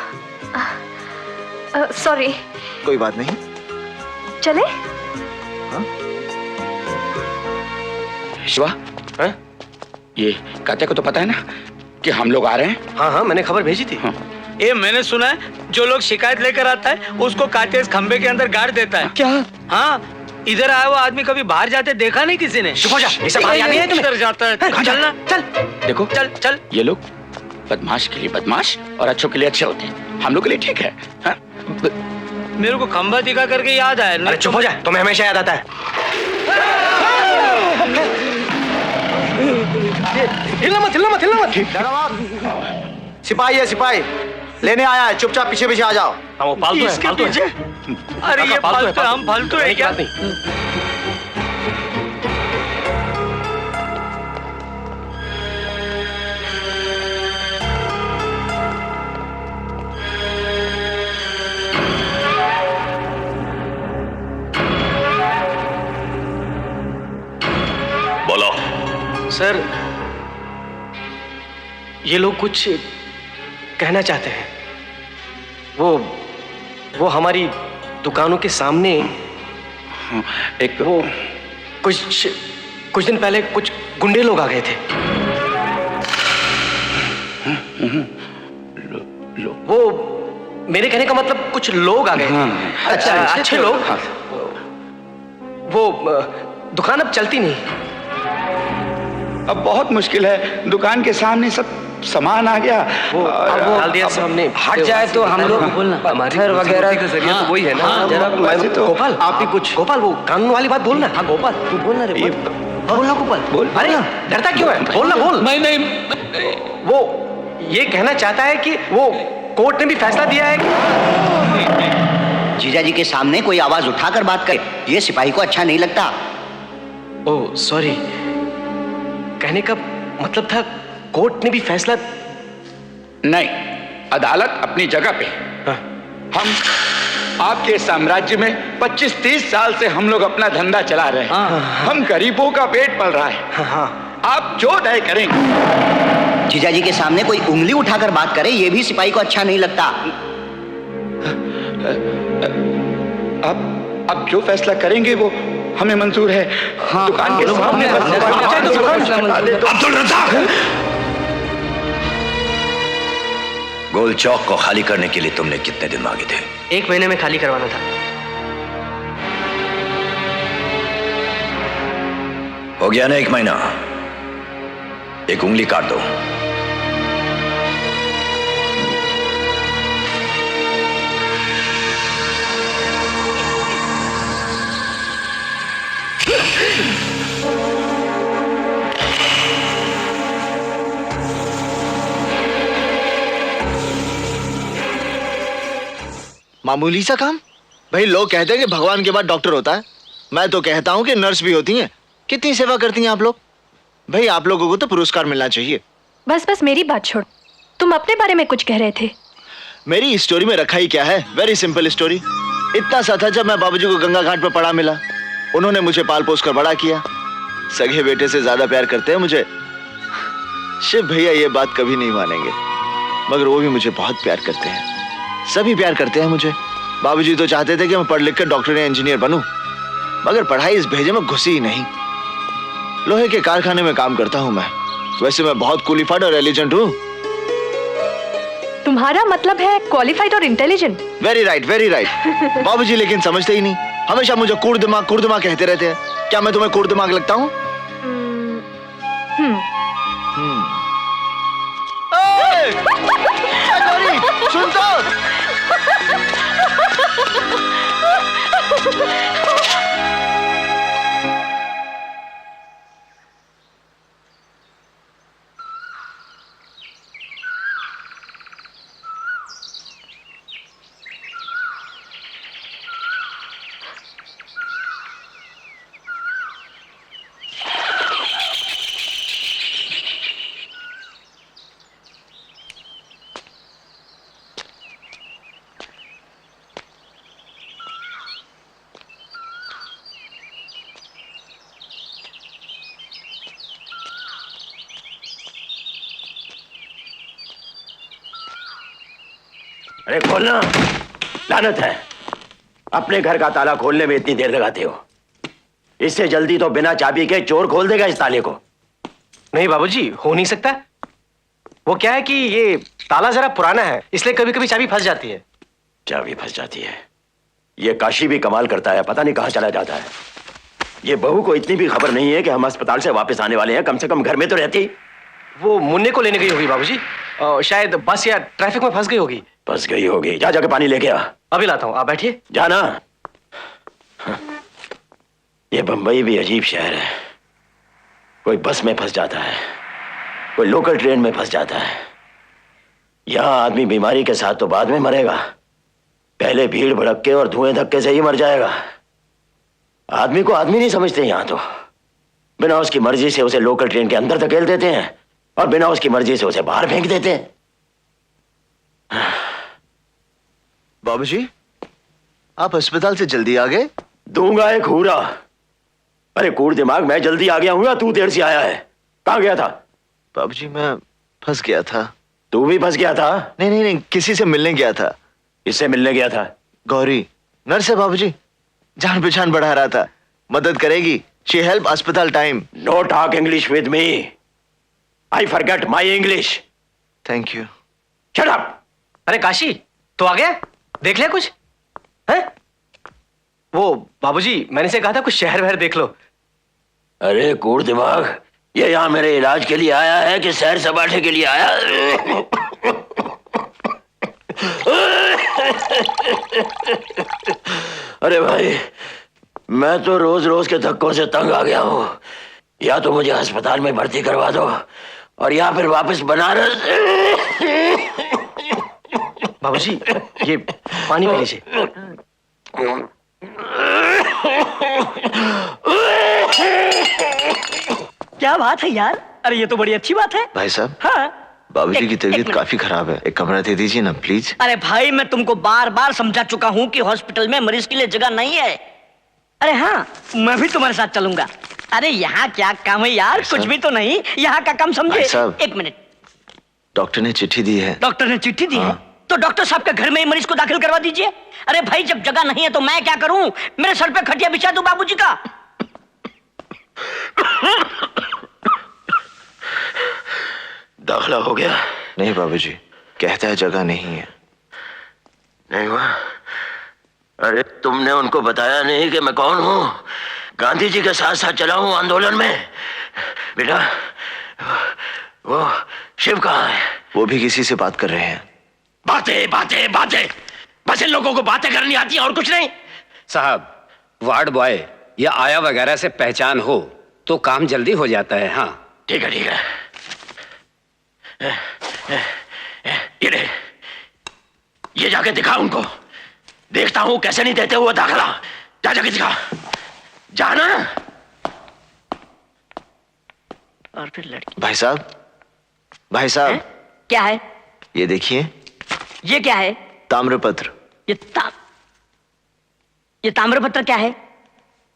sorry. कोई बात नहीं, चले? शिवा, ये कात्या को तो पता है ना कि हम लोग आ रहे हैं? हाँ हाँ, मैंने खबर भेजी थी। हाँ। ये मैंने सुना है, जो लोग शिकायत लेकर आता है उसको कातिया इस खंबे के अंदर गाड़ देता है। क्या? हाँ, इधर आया हुआ आदमी कभी बाहर जाते देखा नहीं किसी ने। चुप हो जा, ये सब बात याद नहीं है तुम्हें? इधर जाता है। चलना, चल देखो, चल चल। ये लोग बदमाश के लिए बदमाश और अच्छों के लिए अच्छे होते हैं, हम लोग के लिए ठीक है। हाँ? मेरे को खंबा दिखा करके याद आया। अरे चुप हो जा, तुम्हें हमेशा याद आता है। हिलना मत, हिलना मत, हिलना मत। सिपाही है, सिपाही लेने आया है, चुपचाप पीछे पीछे आ जाओ। हाँ वो फालतू है, इसके फालतू पीछे? है। अरे ये फालतू है, फालतू, हम फालतू है क्या? नहीं। बोलो। सर, ये लोग कुछ कहना चाहते हैं। वो हमारी दुकानों के सामने एक वो कुछ दिन पहले कुछ गुंडे लोग आ गए थे। वो मेरे कहने का मतलब कुछ लोग आ गए थे। अच्छा, अच्छे लोग। वो दुकान अब चलती नहीं। अब बहुत मुश्किल है, दुकान के सामने सब सामान आ गया। वो डाल दिया सामने। हट जाए तो हम लोग पत्थर वगैरह का जरिया तो वही है ना। जरा गोपाल, आप भी कुछ। गोपाल, वो कानून वाली बात बोलना। हाँ गोपाल, तू बोलना रे। बोलना गोपाल, बोल। अरे डरता क्यों है, बोलना, बोल। नहीं। वो ये कहना चाहता है कि वो कोर्ट ने भी फैसला दिया है कि जीजा जी के सामने कोई आवाज उठाकर बात करे, ये सिपाही को अच्छा नहीं लगता। ओह सॉरी, कहने का मतलब था कोर्ट ने भी फैसला। नहीं, अदालत अपनी जगह पे। हाँ। हम आपके साम्राज्य में 25-30 साल से हम लोग अपना धंधा चला रहे हैं। हम गरीबों का पेट पल रहा है। आप जो तय करेंगे। जीजा जी के सामने कोई उंगली उठाकर बात करे, ये भी सिपाही को अच्छा नहीं लगता। अब जो फैसला करेंगे वो हमें मंजूर है। दुकान के सामने अब्दुल रज़ाक, गोल चौक को खाली करने के लिए तुमने कितने दिन मांगे थे? 1 महीने में खाली करवाना था। हो गया ना 1 महीना? एक उंगली काट दो। मामूली सा काम भाई। लोग कहते हैं कि भगवान के बाद डॉक्टर होता है, मैं तो कहता हूँ कि नर्स भी होती हैं। कितनी सेवा करती हैं आप लोग। भाई आप लोगों को तो पुरस्कार मिलना चाहिए। बस बस मेरी बात छोड़, तुम अपने बारे में कुछ कह रहे थे। मेरी स्टोरी में रखा ही क्या है, वेरी सिंपल स्टोरी। इतना सा था जब मैं बाबूजी को गंगा घाट पर पड़ा मिला, उन्होंने मुझे पाल पोस कर बड़ा किया। सगे बेटे से ज्यादा प्यार करते हैं मुझे। शिव भैया ये बात कभी नहीं मानेंगे। मगर वो भी मुझे बहुत प्यार करते हैं। सभी प्यार करते हैं मुझे। बाबूजी तो चाहते थे कि मैं पढ़ लिख कर डॉक्टर या इंजीनियर बनूं, मगर पढ़ाई इस भेजे में घुसी ही नहीं। लोहे के कारखाने में काम करता हूं मैं। वैसे मैं बहुत क्वालिफाइड और एलिजेंट हूं। तुम्हारा मतलब है क्वालिफाइड और intelligent? Very right, very right. बाबूजी लेकिन समझते ही नहीं, हमेशा मुझे कूड़ दिमाग कहते रहते हैं। क्या मैं तुम्हें कूड़ दिमाग लगता हूँ? सुन तो। अरे खोलना, लानत है। अपने घर का ताला खोलने में इतनी देर लगाते हो। इससे जल्दी तो बिना चाबी के चोर खोल देगा इस ताले को। नहीं बाबूजी, हो नहीं सकता। वो क्या है कि ये ताला जरा पुराना है, इसलिए कभी कभी चाबी फंस जाती है। चाबी फंस जाती है? ये काशी भी कमाल करता है, पता नहीं कहां चला जाता है। ये बहू को इतनी भी खबर नहीं है कि हम अस्पताल से वापस आने वाले हैं। कम से कम घर में तो रहती। वो मुन्ने को लेने गई होगी बाबूजी। शायद बस या ट्रैफिक में फंस गई होगी। फंस गई होगी। जा जाके पानी लेके आ। अभी लाता हूँ, आप बैठिए। जाना। ये बंबई भी अजीब शहर है। कोई बस में फंस जाता है, कोई लोकल ट्रेन में फंस जाता है। यहां आदमी बीमारी के साथ तो बाद में मरेगा, पहले भीड़ भड़क्के और धुएं धक्के से ही मर जाएगा। आदमी को आदमी नहीं समझते यहां तो। बिना उसकी मर्जी से उसे लोकल ट्रेन के अंदर धकेल देते हैं और बिना उसकी मर्जी से उसे बाहर फेंक देते हैं। बाबूजी, आप अस्पताल से जल्दी आ गए? दूंगा एक हूरा। अरे कूड़ दिमाग, मैं जल्दी आ गया हूं या तू देर से आया है? कहां गया था? बाबूजी मैं फंस गया था। तू भी फंस गया था? नहीं नहीं नहीं, किसी से मिलने गया था। इससे मिलने गया था? गौरी नर्स है बाबूजी, जान पहचान बढ़ा रहा था, मदद करेगी। शी हेल्प अस्पताल time. No talk English with me, I forget my English. Thank you. Shut up. अरे काशी, तो आ गया? देख लिया कुछ है? वो बाबूजी, मैंने से कहा था कुछ शहर वहर देख लो। अरे कूड़ दिमाग, ये यहाँ मेरे इलाज के लिए आया है कि सैर सपाटे के लिए आया? अरे भाई, मैं तो रोज रोज के धक्कों से तंग आ गया हूं। या तो मुझे अस्पताल में भर्ती करवा दो और या फिर वापस बनारस। बाबूजी, ये पानी पी लीजिए। क्या बात है यार? अरे ये तो बड़ी अच्छी बात है। भाई साहब, हाँ, बाबूजी की तबीयत काफी खराब है, एक कमरा दे दीजिए ना प्लीज। अरे भाई, मैं तुमको बार बार समझा चुका हूँ कि हॉस्पिटल में मरीज के लिए जगह नहीं है। अरे हाँ, मैं भी तुम्हारे साथ चलूंगा। अरे यहाँ क्या काम है यार? कुछ भी तो नहीं, यहाँ का काम समझे। एक मिनट, डॉक्टर ने चिट्ठी दी है। डॉक्टर ने चिट्ठी दी है? तो डॉक्टर साहब के घर में ही मरीज को दाखिल करवा दीजिए। अरे भाई, जब जगह नहीं है तो मैं क्या करूं? मेरे सर पे खटिया बिछा दूं बाबूजी का। दाखिला हो गया? नहीं बाबूजी, कहता है जगह नहीं है। नहीं हुआ? अरे तुमने उनको बताया नहीं कि मैं कौन हूं? गांधी जी के साथ साथ चला हूं आंदोलन में। बेटा, वो शिव कहाँ है? वो भी किसी से बात कर रहे हैं। बातें बातें बातें, बस इन लोगों को बातें करनी आती है और कुछ नहीं। साहब, वार्ड बॉय या आया वगैरह से पहचान हो तो काम जल्दी हो जाता है। हाँ ठीक है ठीक है। ये ले, ये जाके दिखा उनको। देखता हूं कैसे नहीं देते हुए दाखिला। जा जाके दिखा, जाना। और फिर लड़की। भाई साहब, भाई साहब, क्या है? ये देखिए। ये क्या है? ताम्रपत्र। ये ताम्रपत्र क्या है?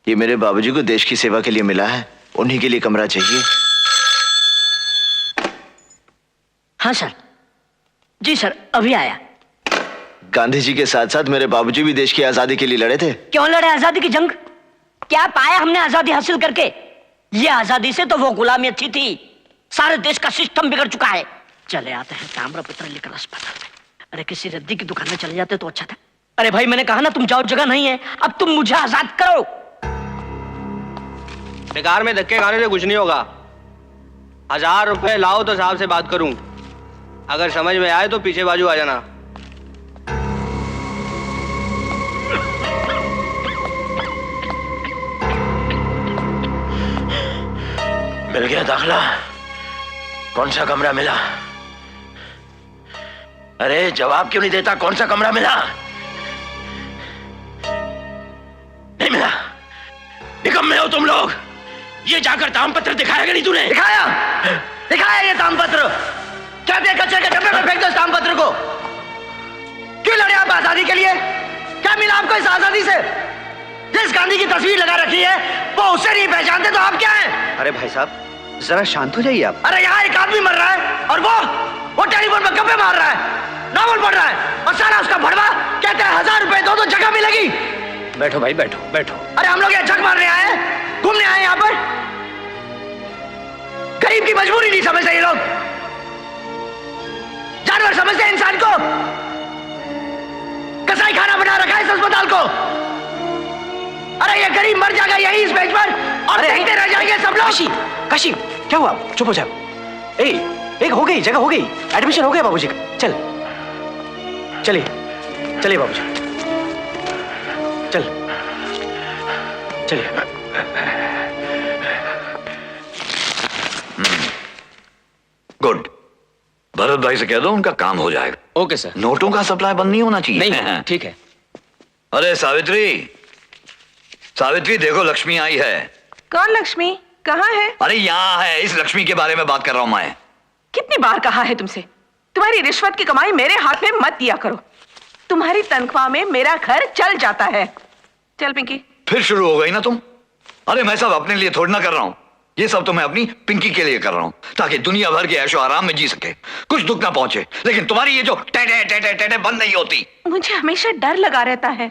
ये मेरे बाबूजी को देश की सेवा के लिए मिला है, उन्हीं के लिए कमरा चाहिए। हाँ सर, जी सर, अभी आया। गांधी जी के साथ साथ मेरे बाबूजी भी देश की आजादी के लिए लड़े थे। क्यों लड़े आजादी की जंग? क्या पाया हमने आजादी हासिल करके? ये आजादी से तो वो गुलामी अच्छी थी। सारे देश का सिस्टम बिगड़ चुका है। चले आते हैं ताम्रपत्र लेकर अस्पताल में। अरे किसी रद्दी की दुकान में चले जाते तो अच्छा था। अरे भाई मैंने कहा ना तुम जाओ, जगह नहीं है। अब तुम मुझे आजाद करो। बेकार में धक्के खाने से कुछ नहीं होगा। 1000 रुपए लाओ तो साहब से बात करूं। अगर समझ में आए तो पीछे बाजू आ जाना। मिल गया दाखला? कौन सा कमरा मिला? अरे जवाब क्यों नहीं देता? कौन सा कमरा मिला? नहीं मिला। निकम्मे हो तुम लोग। ये जाकर तामपत्र दिखाया कि नहीं तूने? दिखाया ये तामपत्र। कहते कचरे के डब्बे में फेंक दो इस तामपत्र को। क्यों लड़े आप आजादी के लिए? क्या मिला आपको इस आजादी से? जिस गांधी की तस्वीर लगा रखी है वो उसे नहीं पहचानते तो आप क्या हैं? अरे भाई साहब जरा शांत हो जाइए आप। अरे यहाँ एक आदमी मर रहा है और वो टेलीफोन पर गप्पे मार रहा है, नॉवल पढ़ रहा है और सारा उसका भड़वा कहते हैं 1000 रुपए दो तो जगह मिलेगी। बैठो भाई, बैठो बैठो। अरे हम लोग यहाँ जग मारने आए हैं, घूमने आए हैं यहाँ पर। गरीब की मजबूरी नहीं समझते ये लोग। जानवर समझते हैं इंसान को। कसाई खाना बना रखा है इस अस्पताल को। अरे ये गरीब मर जाएगा यही इस बेंच पर और देखते रह जाएंगे सब लोग। काशी क्या हुआ? चुप हो जाओ। एक हो गई, जगह हो गई, एडमिशन हो गया बाबूजी का। चलिए चलिए बाबूजी, चलिए। गुड। भरत भाई से कह दो उनका काम हो जाएगा। Okay sir. नोटों का सप्लाई बंद नहीं होना चाहिए। नहीं, ठीक है। अरे सावित्री, सावित्री देखो लक्ष्मी आई है। कौन लक्ष्मी? कहाँ है? अरे यहाँ है। इस लक्ष्मी के बारे में बात कर रहा हूँ मैं। कितनी बार कहा है तुमसे, तुम्हारी रिश्वत की कमाई मेरे हाथ में मत दिया करो। तुम्हारी तनख्वाह में मेरा घर चल जाता है। चल पिंकी। फिर शुरू हो गई ना तुम। अरे मैं सब अपने लिए थोड़ी ना कर रहा हूँ। ये सब तो मैं अपनी पिंकी के लिए कर रहा हूँ ताकि दुनिया भर के ऐशो आराम में जी सके, कुछ दुख ना पहुंचे। लेकिन तुम्हारी ये जो टेटे टेटे टेटे बंद नहीं होती। मुझे हमेशा डर लगा रहता है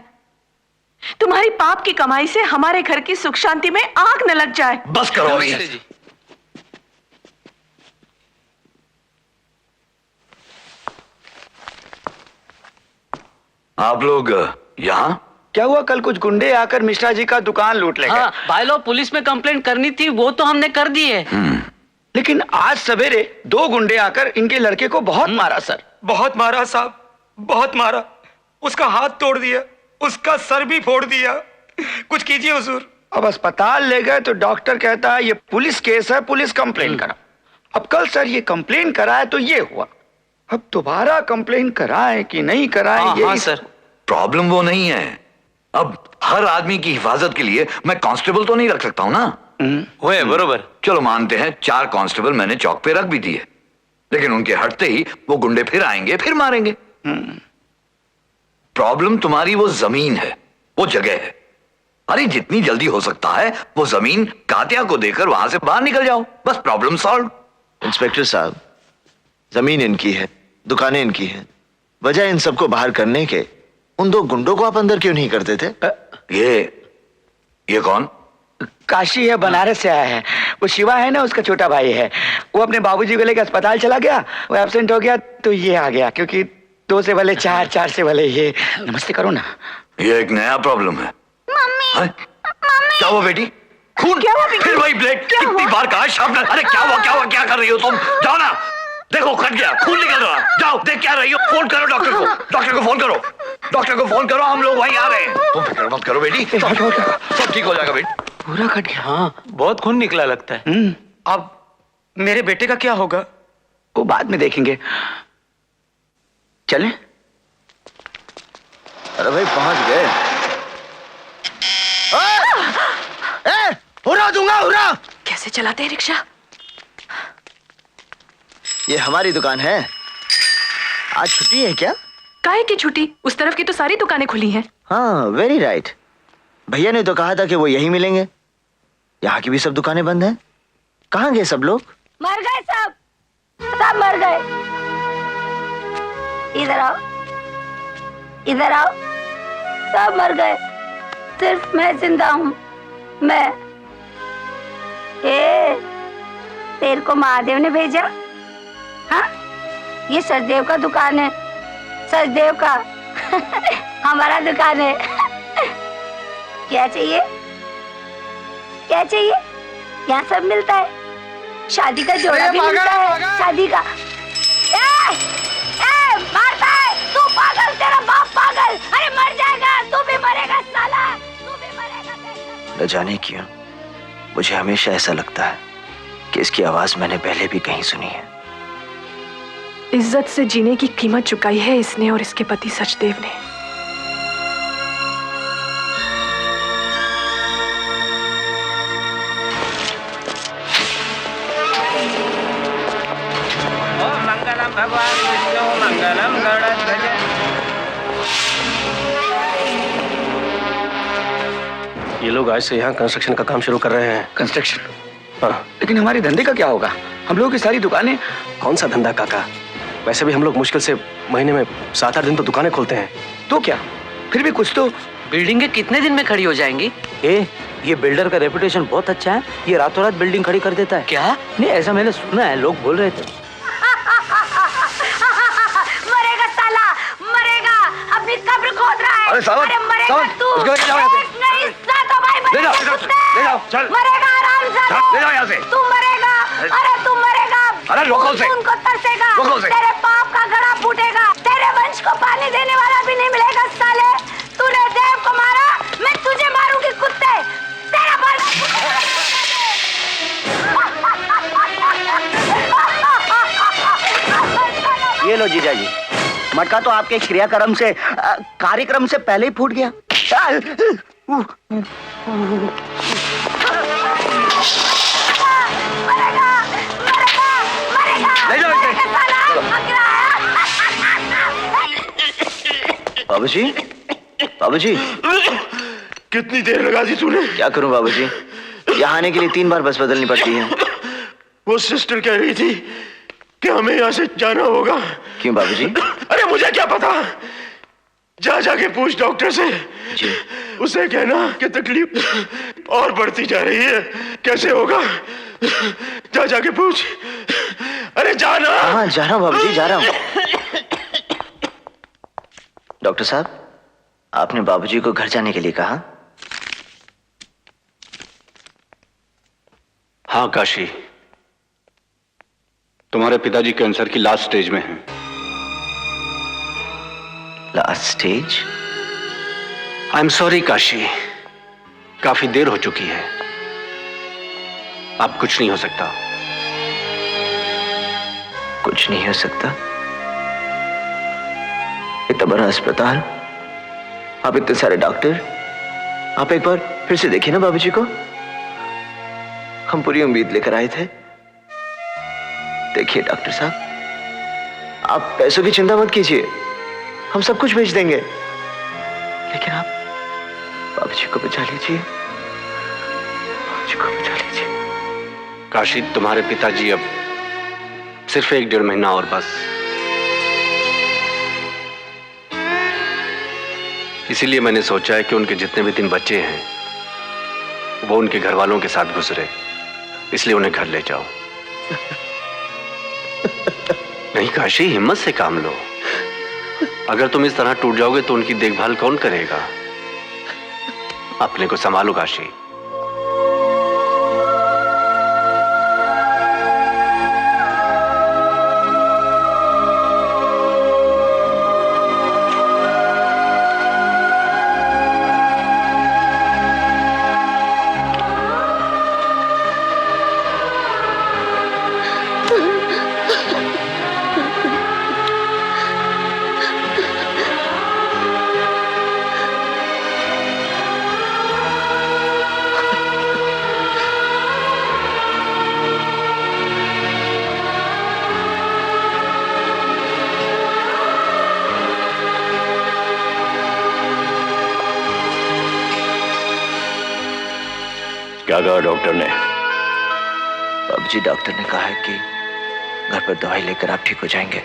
तुम्हारी पाप की कमाई से हमारे घर की सुख शांति में आग न लग जाए। बस करो अभी। आप लोग यहाँ? क्या हुआ? कल कुछ गुंडे आकर मिश्रा जी का दुकान लूट ले गए। हाँ, भाई लोग पुलिस में कंप्लेंट करनी थी, वो तो हमने कर दी है। लेकिन आज सवेरे 2 गुंडे आकर इनके लड़के को बहुत मारा सर। बहुत मारा साहब, बहुत मारा। उसका हाथ तोड़ दिया, उसका सर भी फोड़ दिया। कुछ कीजिए हुजूर। अब अस्पताल ले गए तो डॉक्टर कहता है ये पुलिस केस है, पुलिस कंप्लेन करा। अब कल सर ये कंप्लेन कराए तो ये हुआ। अब दोबारा कंप्लेन कराएं कि नहीं कराएं? हाँ सर। प्रॉब्लम वो नहीं है। अब हर आदमी की हिफाजत के लिए मैं कांस्टेबल तो नहीं रख सकता हूं ना। हुए बरोबर। चलो मानते हैं 4 कांस्टेबल मैंने चौक पे रख भी दिए, लेकिन उनके हटते ही वो गुंडे फिर आएंगे, फिर मारेंगे। प्रॉब्लम तुम्हारी वो जमीन है, वो जगह है। अरे जितनी जल्दी हो सकता है वो जमीन कातिया को देकर वहां से बाहर निकल जाओ, बस प्रॉब्लम सॉल्व। इंस्पेक्टर साहब, जमीन इनकी है, दुकानें इनकी हैं। वजह इन सबको बाहर करने के उन 2 गुंडों को आप अंदर क्यों नहीं करते थे? ये कौन? काशी है, बनारस से आया है। वो शिवा है ना, उसका छोटा भाई है। वो अपने बाबूजी को लेकर अस्पताल चला गया, वो एब्सेंट हो गया तो ये आ गया, क्योंकि 2 से भले 4, 4 से भले ये। नमस्ते करो ना। ये एक नया प्रॉब्लम है। मम्मी, क्या हुआ बेटी? खून? क्या हुआ? फिर वही ब्लेड? कितनी बार कहा शार्पनर? अरे क्या हुआ, क्या हुआ, क्या कर रही हो तुम? जाओ ना, देखो कट गया, खून निकल रहा। जाओ देख क्या रही हो। फोन करो डॉक्टर को, डॉक्टर को फोन करो, डॉक्टर को फोन करो, हम लोग वहीं आ रहे हैं। तुम फिक्र मत करो बेटी, सब ठीक हो जाएगा बेटी। पूरा कट गया। हाँ, बहुत खून निकला लगता है। अब मेरे बेटे का क्या होगा? वो बाद में देखेंगे। चलें? अरे भाई पहुंच गए। हुर्रा दूंगा, हुर्रा। कैसे चलाते हैं रिक्शा? ये हमारी दुकान है। आज छुट्टी है क्या? काहे की छुट्टी? उस तरफ की तो सारी दुकानें खुली हैं। हाँ, वेरी राइट। भैया ने तो कहा था कि वो यहीं मिलेंगे। यहाँ की भी सब दुकानें बंद हैं। कहाँ गए सब लोग? मर गए सब, सब मर गए। इधर आओ, इधर आओ। सब मर गए, सिर्फ मैं जिंदा हूँ। मैं तेरे को महादेव ने भेजा? हाँ, ये सचदेव का दुकान है, सचदेव का। हमारा दुकान है। क्या चाहिए? क्या चाहिए? यहाँ सब मिलता है, शादी का जोड़ा भी मिलता है, शादी का। मारता है तू, पागल, तेरा बाप पागल। अरे मर जाएगा, तू भी मरेगा साला, तू भी मरेगा। न जाने क्यों मुझे हमेशा ऐसा लगता है कि इसकी आवाज मैंने पहले भी कहीं सुनी है। इज्जत से जीने की कीमत चुकाई है इसने और इसके पति सचदेव ने। मंगलम भगवान विष्णु मंगलम गरुड़ध्वज। ये लोग आज से यहाँ कंस्ट्रक्शन का काम शुरू कर रहे हैं। कंस्ट्रक्शन? हाँ। लेकिन हमारे धंधे का क्या होगा? हम लोगों की सारी दुकानें। कौन सा धंधा काका? वैसे भी हम लोग मुश्किल से महीने में 7-8 दिन तो दुकानें खोलते हैं। तो क्या, फिर भी कुछ तो। बिल्डिंगें कितने दिन में खड़ी हो जाएंगी? ये बिल्डर का रेपुटेशन बहुत अच्छा है, ये रातों रात बिल्डिंग खड़ी कर देता है। क्या? नहीं, ऐसा मैंने सुना है, लोग बोल रहे थे। मरेगा साला, मरेगा, अपनी कब्र खोद रहा है। अरे साहब, मरेगा तू। उसको लेके जाओ यहाँ से। नहीं, सातो भाई ले जाओ, ले जाओ, चल। मरेगा आराम से। ले जाओ यहाँ से। तू मरेगा, अरे तू मरेगा। अरे रोको उसे। उनको तरसेगा, रोको उसे। तेरे पाप का घड़ा फूटेगा, तेरे वंश को पानी देने वाला भी नहीं मिलेगा साले। तूने देव को मारा, मैं तुझे मारूंगी कुत्ते, तेरा बाल। ये लो जीजा जी, मटका तो आपके क्रियाक्रम से कार्यक्रम से पहले ही फूट गया। ले जाओ इसे। बाबूजी, बाबूजी, कितनी देर लगा दी तूने? क्या करूं बाबूजी, यहाँ आने के लिए 3 बार बस बदलनी पड़ती है। वो सिस्टर कह रही थी कि हमें यहाँ से जाना होगा। क्यों बाबूजी? अरे मुझे क्या पता, जा जाके पूछ डॉक्टर से। जी। उसे कहना कि तकलीफ और बढ़ती जा रही है, कैसे होगा? जा जाके पूछ। अरे जाना। हाँ जा रहा हूँ बाबूजी, जा रहा हूँ। डॉक्टर साहब, आपने बाबूजी को घर जाने के लिए कहा? हाँ काशी, तुम्हारे पिताजी कैंसर की लास्ट स्टेज में हैं। Last stage? I am sorry Kashi, काफी देर हो चुकी है, अब कुछ नहीं हो सकता। कुछ नहीं हो सकता? इतना बड़ा अस्पताल, आप इतने सारे डॉक्टर, आप एक बार फिर से देखिए ना बाबूजी को। हम पूरी उम्मीद लेकर आए थे। देखिए डॉक्टर साहब, आप पैसों की चिंता मत कीजिए, हम सब कुछ भेज देंगे, लेकिन आप बाबूजी को बचा लीजिए, बाबूजी को बचा लीजिए। काशी, तुम्हारे पिताजी अब सिर्फ 1-1.5 महीना और बस। इसीलिए मैंने सोचा है कि उनके जितने भी दिन बचे हैं वो उनके घर वालों के साथ गुजरे, इसलिए उन्हें घर ले जाओ। नहीं काशी, हिम्मत से काम लो। अगर तुम इस तरह टूट जाओगे तो उनकी देखभाल कौन करेगा? अपने को संभालो काशी। क्या कहा डॉक्टर ने? बाबूजी, डॉक्टर ने कहा है कि घर पर दवाई लेकर आप ठीक हो जाएंगे।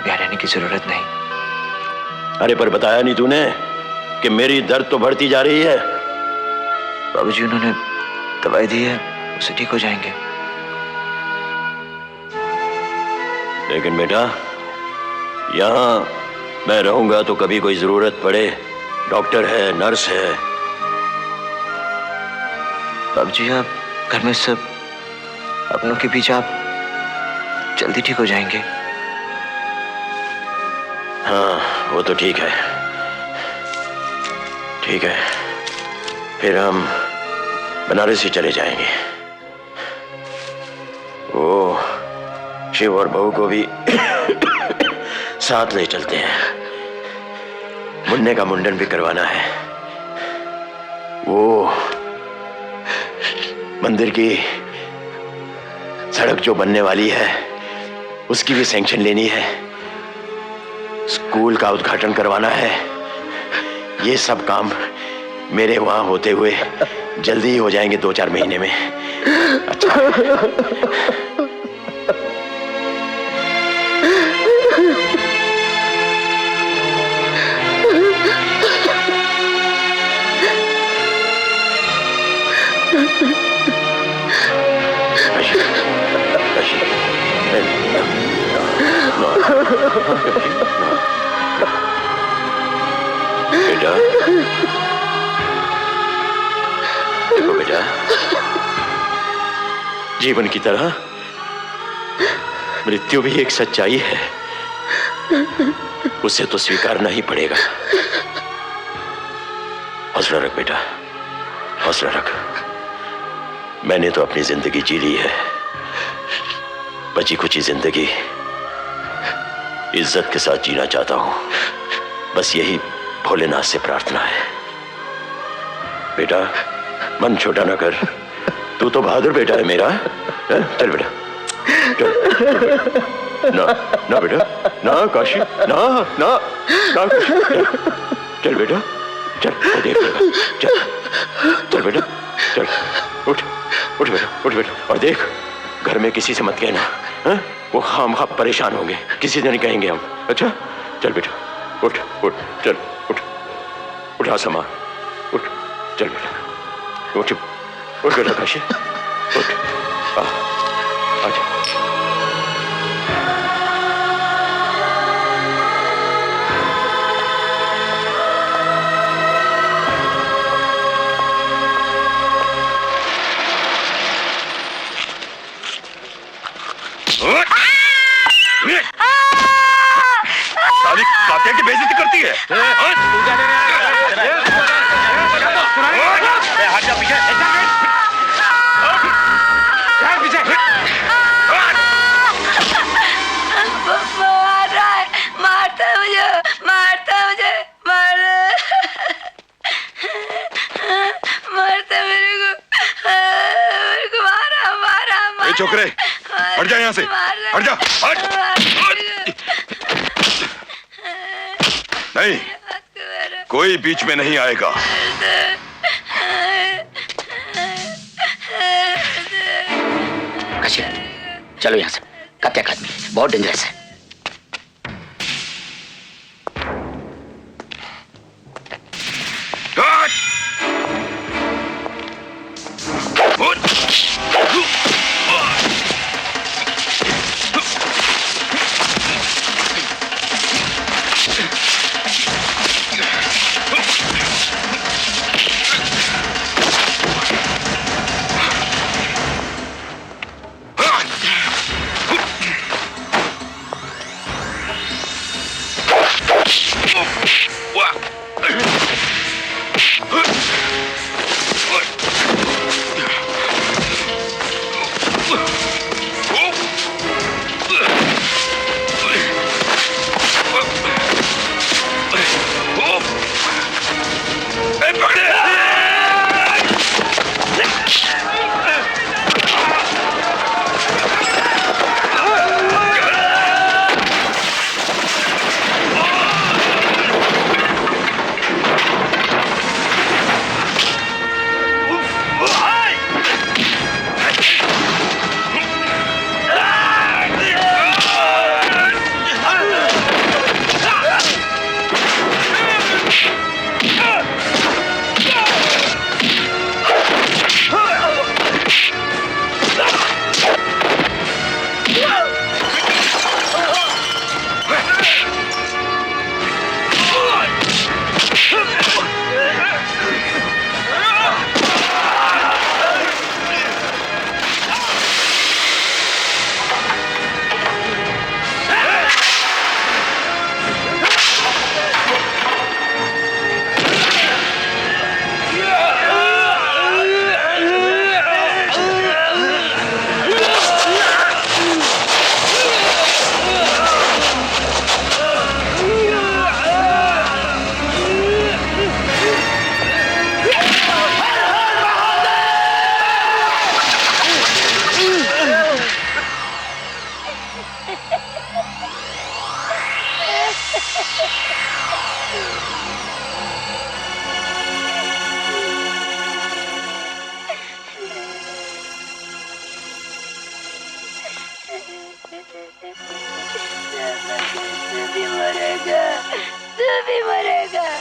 अब यहाँ रहने की जरूरत नहीं। अरे पर बताया नहीं तूने कि मेरी दर्द तो बढ़ती जा रही है। बाबूजी उन्होंने दवाई दी है, उसे ठीक हो जाएंगे। लेकिन बेटा यहाँ मैं रहूंगा तो कभी कोई जरूरत पड़े, डॉक्टर है, नर्स है। बाबूजी आप घर में सब अपनों के बीच आप जल्दी ठीक हो जाएंगे। हाँ वो तो ठीक है, ठीक है। फिर हम बनारस ही चले जाएंगे। वो शिव और बहू को भी साथ ले चलते हैं। मुन्ने का मुंडन भी करवाना है। वो मंदिर की सड़क जो बनने वाली है उसकी भी सैंक्शन लेनी है। स्कूल का उद्घाटन करवाना है। ये सब काम मेरे वहां होते हुए जल्दी ही हो जाएंगे 2-4 महीने में। अच्छा बेटा देखो बेटा, जीवन की तरह मृत्यु भी एक सच्चाई है, उसे तो स्वीकारना ही पड़ेगा। हौसला रख बेटा, हौसला रख। मैंने तो अपनी जिंदगी जी ली है, बची खुची जिंदगी इज्जत के साथ जीना चाहता हूं। बस यही भोलेनाथ से प्रार्थना है। बेटा मन छोटा ना कर, तू तो बहादुर बेटा है मेरा। चल बेटा, चल ना ना बेटा, ना काशी, ना ना ना काशी, चल बेटा, चल देख लेगा। चल चल बेटा, चल उठ उठ बेटा, उठ बेटा। और देख घर में किसी से मत कहना, हा? वो हम परेशान होंगे, किसी से नहीं कहेंगे हम। अच्छा चल बेटा, उठ उठ, चल उठ, उठा समा, उठ, चल बेटा, उठ उठ बेटा काशी, उठ, आजा। साली कातिया की बेइज्जती करती है। हट जा पीछे, मारता है मुझे, मारता है मुझे, मारता मेरे को मारा मारा। छोकरे हट जा यहाँ से, हट जा, हट। नहीं, कोई बीच में नहीं आएगा। चलो यहाँ से, कात्या का आदमी बहुत डेंजरस है। तू भी मरेगा, तू भी मरेगा।